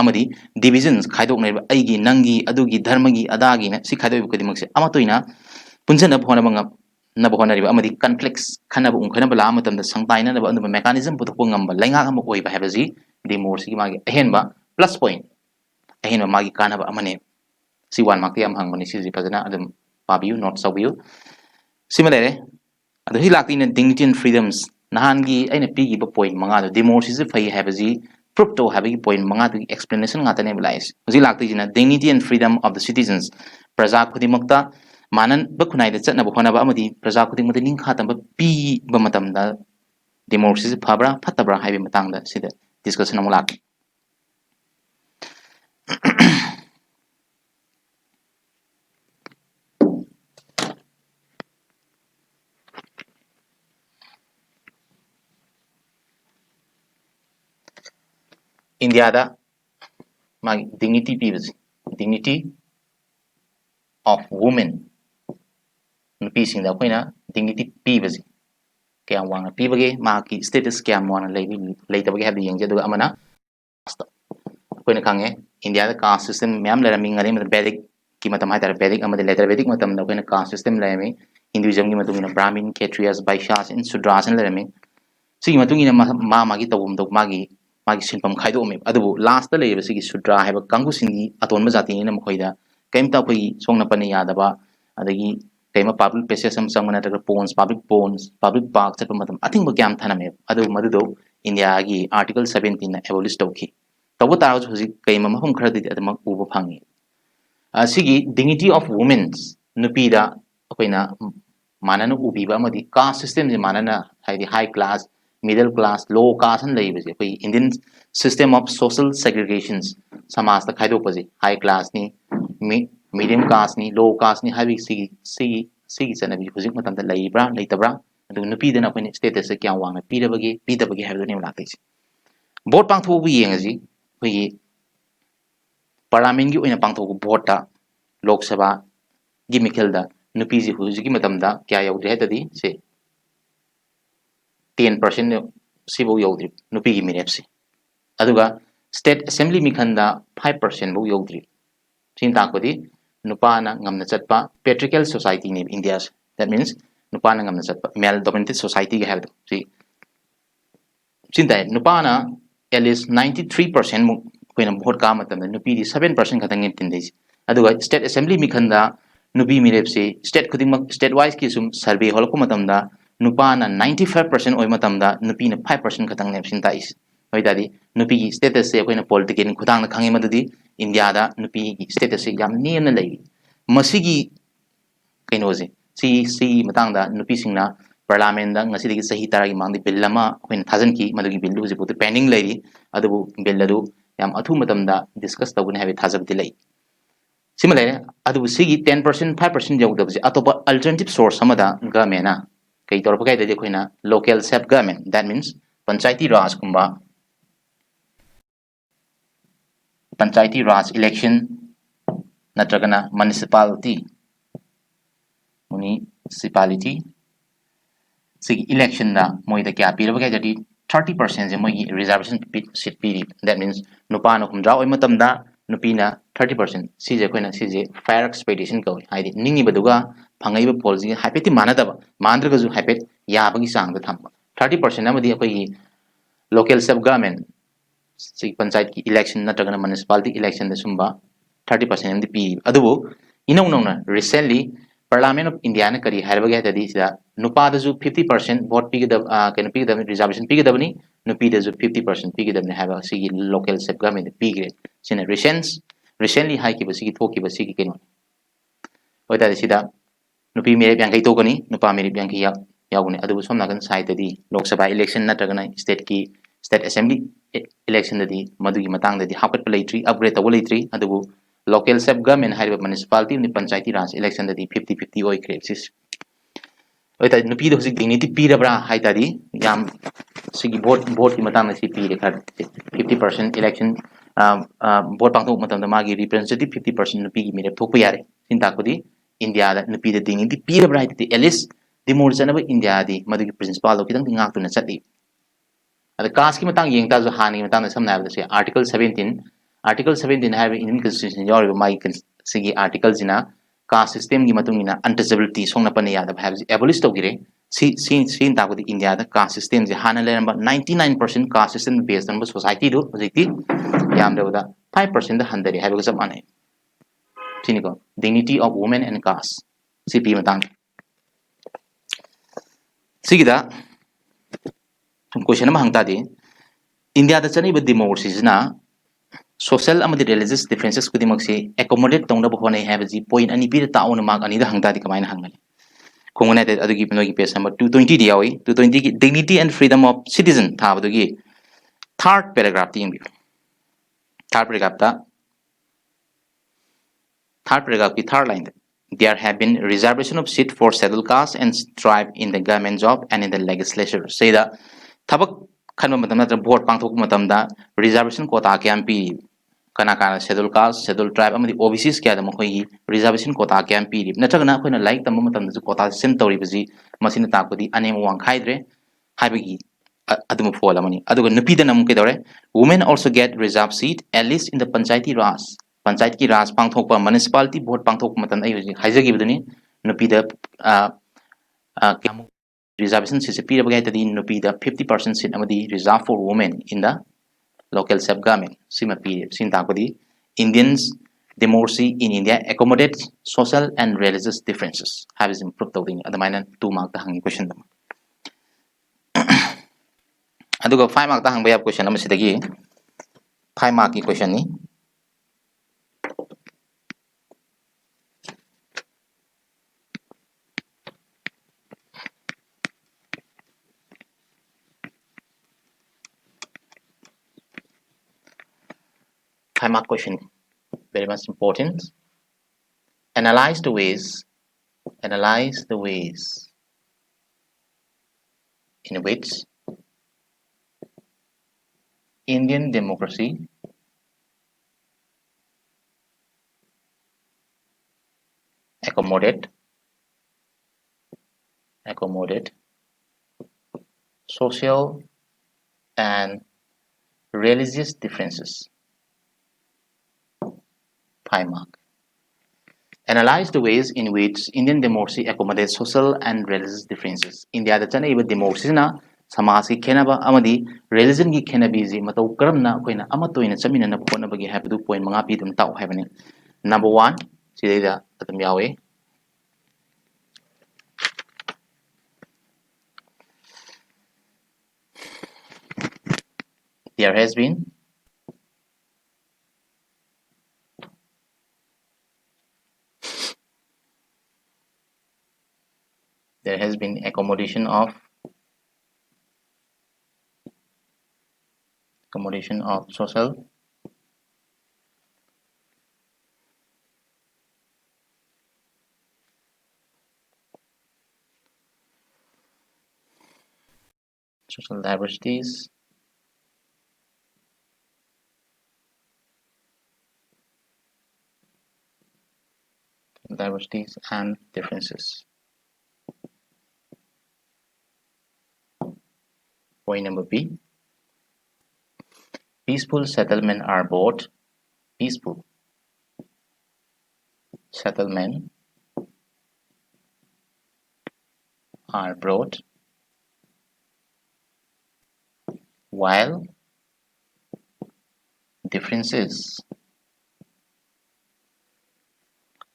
amadi divisions khaidok nei aigi nangi adugi dharmagi adagi na si khaidoi khudi makse ama toina punjana bhona bangam na bhona riba amadi conflicts khana ba khana ba la matam da sangtai na ba andu mechanism puthok ngam ba lenga am oi ba habaji democracy gi magi ahenba plus point ahenba magi kana ba amane si one mark yam hangmani si fazana adum pabiu not sabiu similarly adu hi lakti na dignity and freedoms nahangi aina pigi ba point manga do democracy se phai habaji proof to habi point manga do explanation ngata ne blais huji lakti jina dignity and freedom of the citizens praja khudi makta manan ba khunai da chatna ba khona ba amadi praja khudi mate ning khatam ba pi ba matam da democracy se phabra phatabra haibi matang da sida discussion amula India da magi dignity pibasi dignity of women nupi sing da koina dignity pibasi kaya wang pibage magi status kaya mona leitabage habi yengje du amana koina kange India da caste system myam lerami ngari mata vedic ki matam hai tar vedic amade later vedic matam da koina caste system lerami hinduism gi matungina brahmin kshatriyas vaishyas and shudras lerami sigi matungina magi tawum do magi sinpam khaido me adu last ta lebe sigi shudra haiba kangu singi aton ma jati ni mkhoida kaimta khoi songna pani yadaba adagi kaima public places sam samana ta ponds public parks ta matam athing ba gyam thana me adu madudo India gi article 17 na abolish tawki tabu taru huji kaima mahum khara di adama uba phangi sigi dignity of women nupi da akoina manana ubi ba amadi caste system je manana haidi high class middle class low caste an leibase koi Indian system of social segregations samas ta khaido paji high class ni medium caste ni low caste ni habi sigi chana bi hujik matam da leibra leitabra adu nupi dana koi status se kya wang pidabagi habi ne laktai si vote pang thu bi yengaji koi parliament gi oina pang thu vote ta lok sabha gi mikhel da nupi ji hujik matam da kya yaudri hai tadi se 10% sibu yaudri nupi gi mirepsi aduga state assembly mikhanda 5% bu yaudri sinta kodi nupa na ngamna chatpa patriarchal society ni India that means nupa na ngamna chatpa male dominated society ga have si sinta nupa na at least 93% mu koina vote ka matam nupi di 7% khatang in tindai aduga state assembly mikhanda nupi mirepsi state khuding state wise ki sum survey holko matam da nupa na 95% oi matam da nupi na 5% khatang ne sinta is hoi dadi nupi gi status se koina political khudang na khangi madudi India da nupi gi status se yam ne lei masigi kainoje si matang da nupi singna parliament da ngasi digi sahi taragi mangdi bill lama koina thajan ki madugi bill du jibuti pending lei adu bill adu yam athu matam da discuss tawuni have thajabdi lei similarly adu sigi 10% 5% jawdabji atopa alternative source samada gamena kai torpa kai de koina local self government that means panchayati raj kumba panchayati raj election natragana municipality sig election da moida kya piraba kai jadi 30% je moigi reservation seat piri that means nupa na kumdra oi matam da nupi na 30% si je koina si je fair expectation ko haidi ningi baduga phangai ba polji haipeti manadaba mandraga ju haipet yabagi sang da thamba 30% amadi akoi local sub government si panchayat ki election natragana municipality election da sumba 30% amdi pi adubu inau nau na recently parliament of india na kari harba ga tadi sida nupa da ju 50% vote pi da ken pi da reservation pi da bani nupi da ju 50% pi da ne haba si local sub government pi gre sina recently hai ki basi ki thoki basi ki keno oi ta sida nupi mere yang kai to kani nupa mere yang kai yauguni adubu somna kan side tadi lok sabha election natragana state assembly election dadi madugi matang dadi hapat palaitri upgrade tawo laitri adubu local sub government hariba municipality ni panchayati raj election dadi 50-50 oi creates oita nupi do hosik dignity pirabra haitadi yam sigi vote ki matang na si pire khar 50% election vote pangthok matam da magi representative 50% nupi gi mere thokpa yare sinta kodi india da nupi da dignity pirabra haitadi at least dimor janaba india di madugi principal lo kidang ngak tu na chati ada caste ki matang yeng ta jo hani matang na samna ba se article 17 have Indian constitution yor mai sigi article jina caste system gi matung ina untouchability songna pane ya da have abolish to gire si ta ko di india da caste system je hana le 99% caste system based on society do hojiti yam da 5% da handari have ga samane chini ko dignity of women and caste cp matang sigi da question ma hangta di india da chani ba democracy jina social amadi religious differences kudimak si accommodate tongna ba honai have ji point ani pira tauna mark ani da hangta di kamaina hangani kongona de adugi pinogi page number 220 di yawi 220 ki dignity and freedom of citizen tha badugi third paragraph ti yimbi third paragraph ki third line there have been reservation of seat for scheduled caste and tribe in the government job and in the legislature say that thabak khanba matam na vote pangthok matam da reservation quota kyam pi kana kana scheduled caste scheduled tribe amadi OBCs kya da mkhoi reservation quota kyam pi natragana khoina like tam matam da quota sim tori biji masina takodi anem wang khaidre haibigi adum fola mani aduga nupi da nam ke dore women also get reserved seat at least in the panchayat ki raj pangthok pa municipality vote pangthok matan ai haijagi biduni nupi da reservation seat pi rabai tadi nupi da 50% seat amadi reserved for women in the local sub government sima pi sinta kodi indians democracy in india accommodates social and religious differences have is improved tawding adamaina 2 mark ta hangi question dam aduga 5 mark ta hangba yap question am sidagi 5 mark ki question ni 5 mark question very much important analyze the ways in which Indian democracy accommodate social and religious differences. 5 mark. Analyze the ways in which Indian democracy accommodates social and religious differences. India da chana iba democracy na समाज की खेनबा अमदी religion की खेनबीजी मतौ करमना अखोइना अमतोइना चमिनना होनबगी हाबदु point मंगा P दुम ताउ हाबने number 1 सिदैदा अदम यावे there has been accommodation of social diversities and differences. Point number B. Peaceful settlement are brought while differences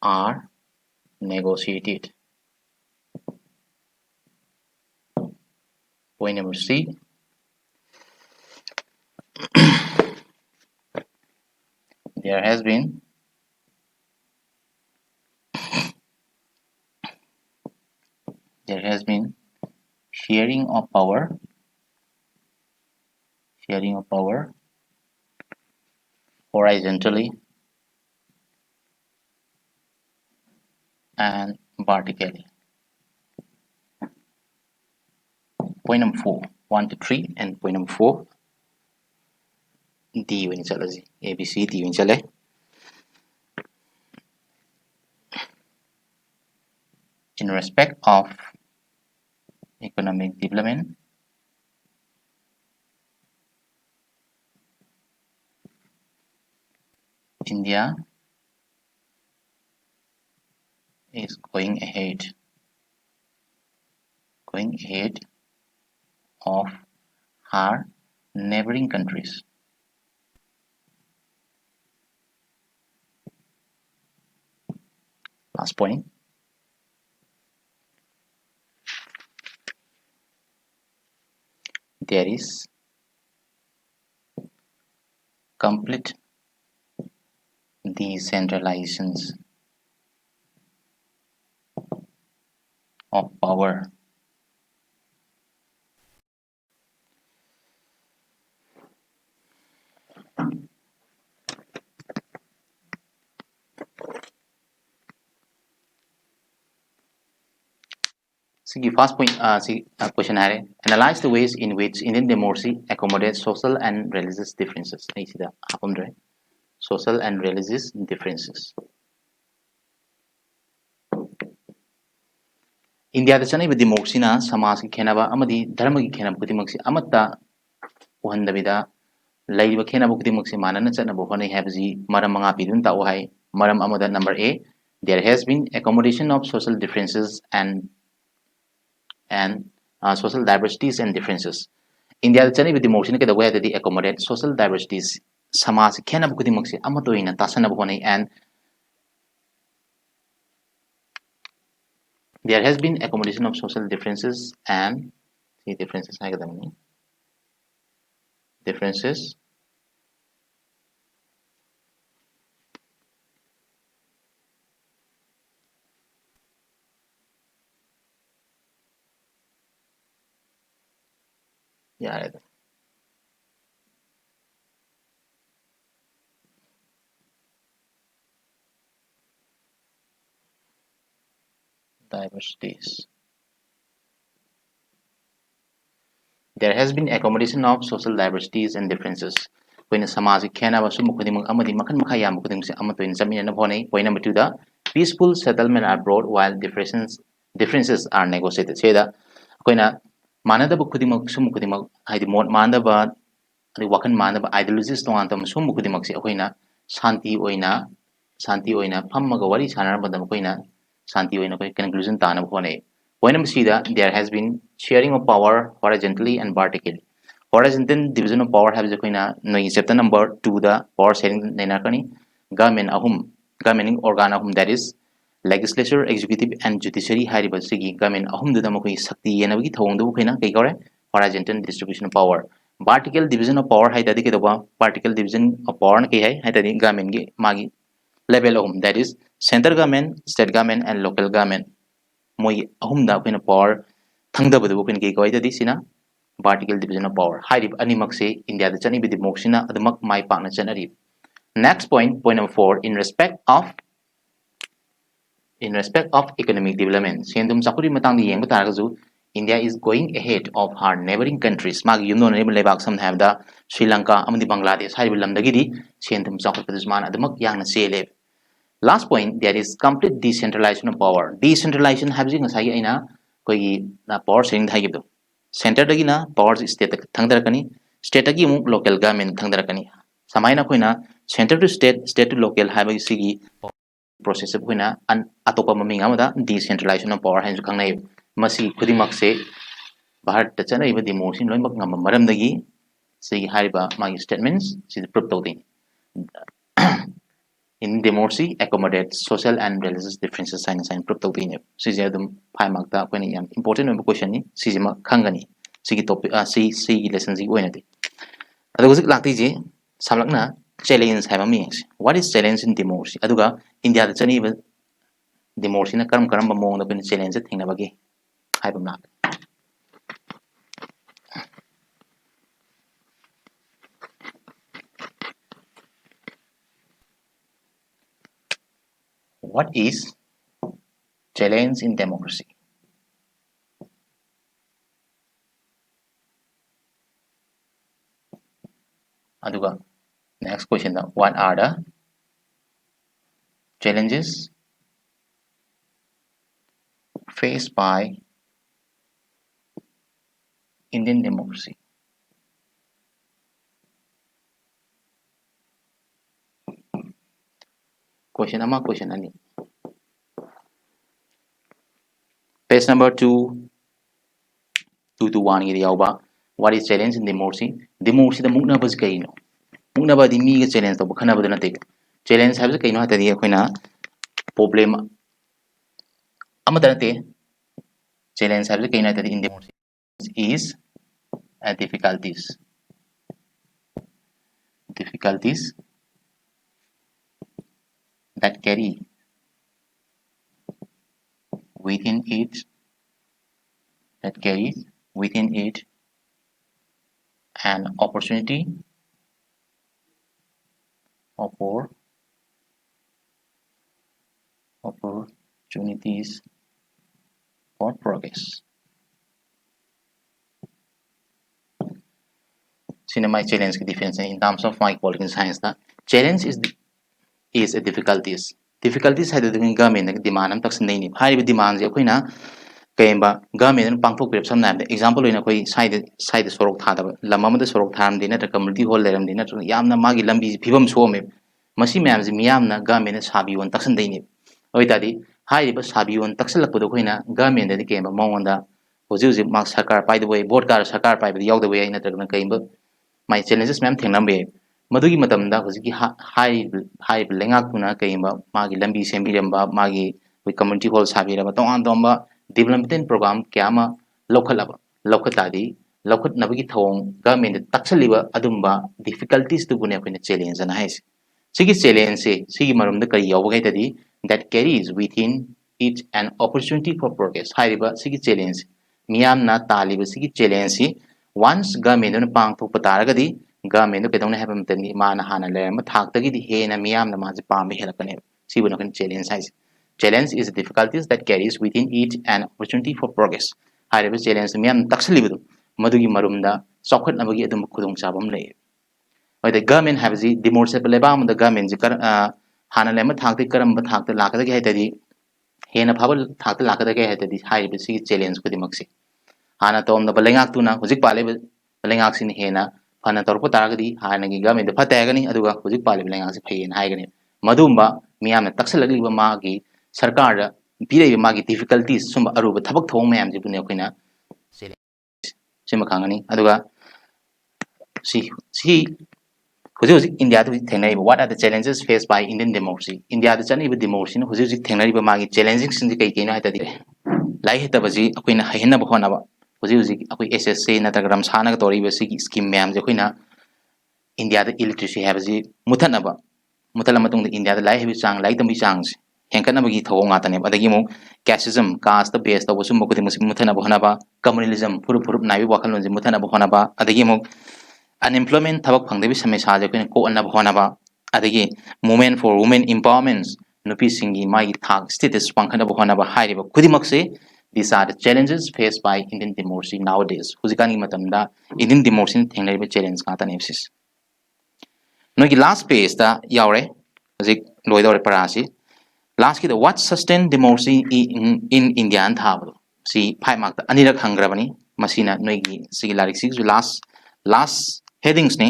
are negotiated. Point number C. There has been sharing of power horizontally and vertically. Point number 4, 1 to 3, and point number 4, D when it's A, B, C, D when it's in respect of economic development, India is going ahead of her neighboring countries. Last point. There is complete decentralization of power first point question analyze the ways in which Indian democracy accommodates social and religious differences. Social and religious differences. India the democracy na samaj ki khenaba amadi dharma ki khenaba khudimak si amatta uhandabida laiba khenaba khudimak si manana chatnaba honai habji maram manga pidun ta hai. Maram amada number A, there has been accommodation of social differences and social diversities and differences. India the chani with democracy ke the way that they accommodate social diversities samaj khenaba khudimak si amato ina tasanaba honai, and there has been accommodation of social differences and differences yeah, diversities. There has been accommodation of social diversities and differences. When samaj khenaba sum khudimak amadi makhan makha yam khuding se amato in samina bonai. Point number 2, the peaceful settlement are brought while differences are negotiated. Say that koina manadaba khudimak sum khudimak haidi mod manadaba adi wakan manadaba ideologies to antam sum khudimak se koina shanti oina phammaga wari sanarabada koina shanti oina koi conclusion tana bonai. Point number C, there has been sharing of power horizontally and vertically. Horizontal division of power has no chapter number 2 the power sharing governing organ ahum, that is legislature, executive and judiciary haribasigi government ahum du damokoi sakti yenabagi thawong du kai kore horizontal distribution of power. Vertical division of power hai tadi ke vertical division of power na kai hai tadi government gi magi level ahum, that is central government, state government and local government. Moi ahumda akoina power thangdabadu akoina kai kawai tadi sina vertical division of power. Harib animak se India the chani bi democracy na adumak mai pakna chanari. Next point, point number 4, in respect of economic development. Sendum sakuri matang di yeng batarazu India is going ahead of her neighboring countries. Mag yumno neighbor lebak sam have the Sri Lanka amadi Bangladesh harib lamdagidi sendum sakuri padusman adumak yang na sele. Last point, there is complete decentralization of power. Decentralization habji ngasai aina koi na power sharing thagibdo. Center dagi na power state thangdarakani, state dagi mu local government thangdarakani. Samaina koina center to state, state to local habagi sigi process koina an atopa maming amada decentralization of power hanju khangnai. Masi khudimak se Bharat ta chanai ba democracy loimak ngam maram dagi sigi hariba magi statements si proof tawdin in democracy accommodate social and religious differences sign proof tawdin sigi adum 5 mark ta kweni yam important oiba question ni sigi ma khangani sigi topic sigi lesson sigi oinati adu hujik lakti ji samlakna challenge haiba mi what is challenge in democracy aduga india da chani ba democracy na karam karam ba mong da kweni challenge thingna bagi haiba mak what is challenge in democracy aduga next question da what are the challenges faced by Indian democracy question ama question ani page number 2 to 1 gi yauba what is challenge in democracy da mukna bas kaino mukna ba di mi ga challenge to khana ba na te challenge habs kaino hata di akoina problem ama da te challenge habs kaino hata di in democracy is difficulties that carry within it that carries within it an opportunities for progress. Cinema challenge की difference in terms of my political science ना challenge is a difficulties है तो government demand हम तक से नहीं high भी demand जो कोई ना कहीं बा government पांगथोक पेप समझना है example होना कोई side सोरोक था तब लम्बा मध्य सोरोक था हम देना तो community hall ले हम देना तो याम ना मागी लंबी फिबम सो में मसी में आमज़ मियाम ना government साबी वन तक से नहीं ओई तादी हाई बस साबी वन तक से लगता तो कोई ना government दे कहीं बा मांगोंदा हुजी मार्क सरकार पाई दो बोर्ड कार सरकार पाई भी याव दो ये ना तो कहीं बा my challenges मैम थेंगना बे मधुगी मतम दा हुजी हाई लेंगा कुना कहीं बा मागी लंबी सेंबी रंबा मागी कोई community hall साबी रंबा तो आन दोंबा development program क्या मा लौखतादी लौखत नबगी थोंग government तक्सलिबा अदुंबा difficulties तो बुने अपने challenge ना है सिगी challenge से सिगी मरुम दा करी याव गई तदी that carries within it an opportunity for progress हाई रिबा सिगी challenge मियाम ना तालिबा सिगी challenge सी once government न पांग तो पतारगदी government no kedong na happen tani mana hana le ma thak tagi di he na miyam na ma je pam he la kane si bu no kan challenge size challenge is difficulties that carries within it an opportunity for progress hare ba challenge miyam taksali bu madu gi marum da sokhat na bagi adum khudong chabam le oi the government have ji democracy le ba ma the government ji kar hana le ma thak ti karam ba thak ta la ka gi he tadi he na phaba thak ta la ka gi he tadi hare ba si challenge ko di mak si hana tom na balengak tu na hujik pale balengak sin he na fana torpo taragadi hanagi government fatagani aduga hujik pale balengak se phayen haigani madumba miyamna taksalagli ba magi sarkar da pirei magi difficulties sumba aruba thabak thong mayam ji bune koina sima khangani aduga si hujik india tu thenai what are the challenges faced by indian democracy india da chani ba democracy no hujik thenai ba magi challenging sin kai kai no ha ta di lai heta baji akoina haina ba hona ba hujik akoi ssc na ta gram sana ga tori ba si scheme mayam je koina india da illiteracy ha baji muthana ba mutala matung da india da lai hebi chang lai tambi chang henkana bagi thaw nga tane adagi mo casteism caste based to sum ko dimus muthana ba hona ba communalism furup nai wakal non je muthana ba hona ba adagi mo unemployment thabak phangdebi samesya je koina ko anna ba hona ba adagi movement for women empowerment nupi singi mai thak status pangkhana ba hona ba hairi ba khudimak se these are the challenges faced by indian democracy nowadays huzikani matamda indian democracy thenglai ba challenge ka tane sis no ki last page ta yaure huzik loi dore parasi last ki the what sustain democracy in india an thabdo si 5 mark ta anirak hangrabani masina noi gi si larik si last headings ne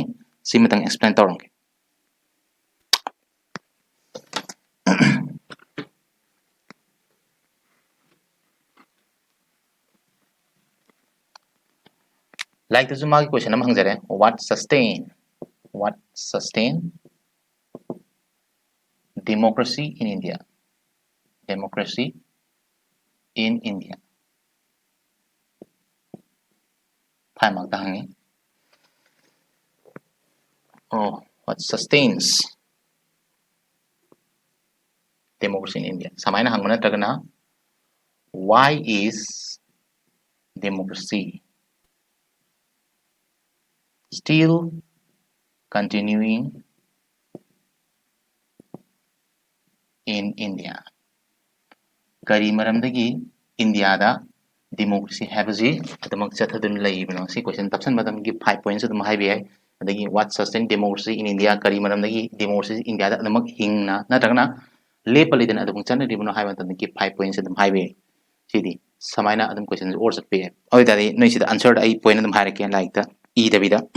si matang explain torong Like the Zumagi question, what sustain democracy in India? Democracy in India. Oh, what sustains democracy in India? Samaina hangmana tagana. Why is democracy still continuing in India? Kari maramdagi India da democracy habasi adamak chathadun laibino. Si question tapsan madam give 5 points adum haibi. Adagi what sustain democracy in India? Kari maramdagi democracy in India da adamak hingna na tagana lepalidan adum chana ribono haiban tam give 5 points adum haibi. Sidi samaina adum questions or satpe. Oi tadi noi sida answered ai point adum hairake like the e dabida.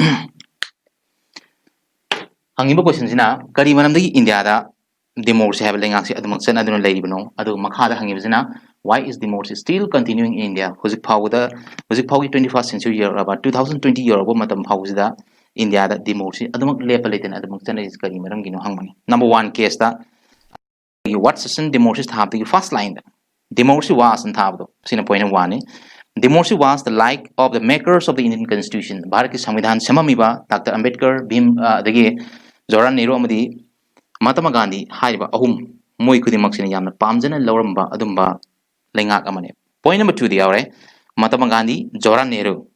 Hangiba question sina kari maramdagi India da democracy have lengaksi adum chana adun laibino. Adu makhada hangiba sina why is democracy still continuing in India? Hojik phawda 21st century year about 2020 year abo matam phawsida India da democracy adum lepaliten adum chana is kari maram gino hangmani. Number 1 case da what session democracy have the first line da democracy was and have sina point 1 democracy was the like of the makers of the Indian Constitution. Bharat ki Samvidhan samamiba Dr. Ambedkar, Bhim dagi Jawaharlal Nehru amadi Mahatma Gandhi haiba ahum moi kudimak sina yamna pamjana lawramba adumba lengak amane. Point number 2 diyaure Mahatma Gandhi, Jawaharlal Nehru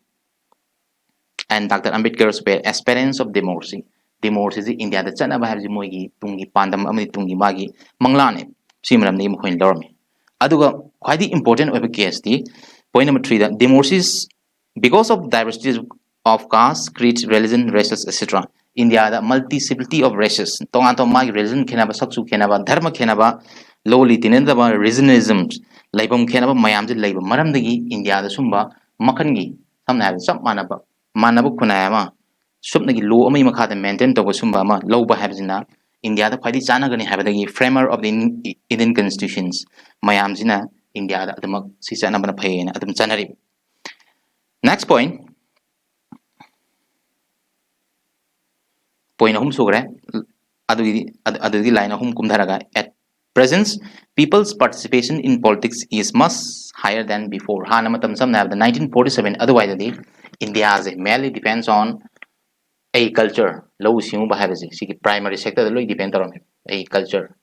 and Dr. Ambedkar were aspirants of democracy. Democracy is India da chana ba habji moigi tungi pandam amadi tungi magi manglane simram ni mukhoin lawrami. Aduga quite important of a case the point number 3 that democracy is because of diversity of caste, creed, religion, races, etc. India the multiplicity of races. Tongan to magi religion khenaba saksu khenaba dharma khenaba lowly tinendaba regionalisms laibam khenaba mayam je laiba maram dagi India da sumba makhangi samna have sab manaba manaba kunayama subnagi law amai makha da maintain to sumba ma lowba habjina India da khwadi chana gani habadagi framer of the Indian constitutions mayam jina India da adamak si chana bana phayena adum chanari. Next point ahum sugre adugi line ahum kumdharaga at present people's participation in politics is much higher than before. Hana matam samna the 1947 otherwise India mainly depends on agriculture low simu bahabasi sigi primary sector low depend on agriculture.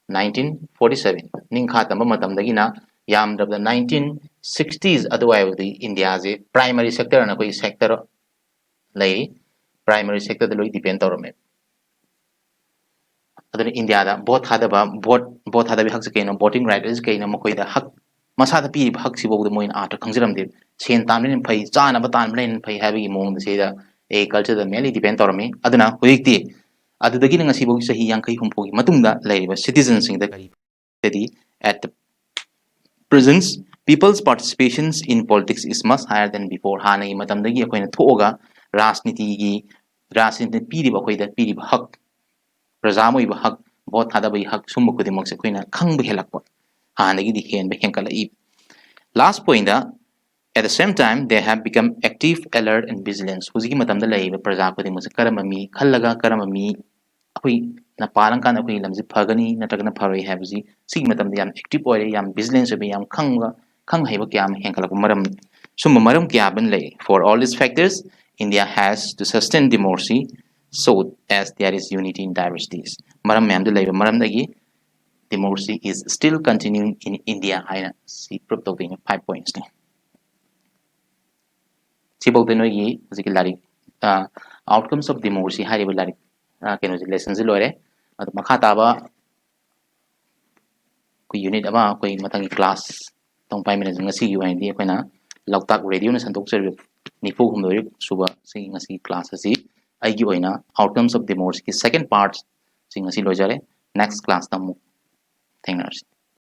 1947 ningkha tamba matam dagina yam the 1960s otherwise the India primary sector na koi sector lay primary sector the loy depend on aduna India da both hada bi hak se kaino voting right is kaino makoi da hak masa da pi hak si bo da moin art khangjiram de sen tam len phai chana ba tan len phai ha bi mong se da a culture da mainly depend on me aduna huikti adudagi na ngasi bo sahi yang kai humpo gi matungda laiba citizens sing da at the present people's participations in politics is much higher than before. Hana gi matam dagi akoina thoga rajniti piriba akoida piriba hak प्रजा मोइब हक vote थादबई हक सुम खुदिमक से कोइना खंग हेलकप हानगी दि हेन हेंकलई. Last point at the same time they have become active, alert and vigilant. Huji matam da laiba praja खुदिमक से करम मी खल्लगा करम मी अखोई na palang kan अखोई लमजि फगनी नटगना फरoi हैबजी सिग matam da yam active oire yam vigilant be yam खंग हैब क्याम हेंकलक मरम सुम मरम क्या बन लई. For all these factors India has to sustain democracy so as there is unity in diversities. Maram mayam de laiba maram dagi democracy is still continuing in India. Haina si proof to 5 points ne. Si bawte no yi zikil lari outcomes of democracy hariba lari keno lessons loire adu makha taba ku unit ama koi matangi class tong 5 minutes ngasi yu ndi koina loktak radio na santok serve nifu humdori suba si ngasi class asi aigi oina outcomes of democracy ki second part sing asi lojare next class tamu thanks.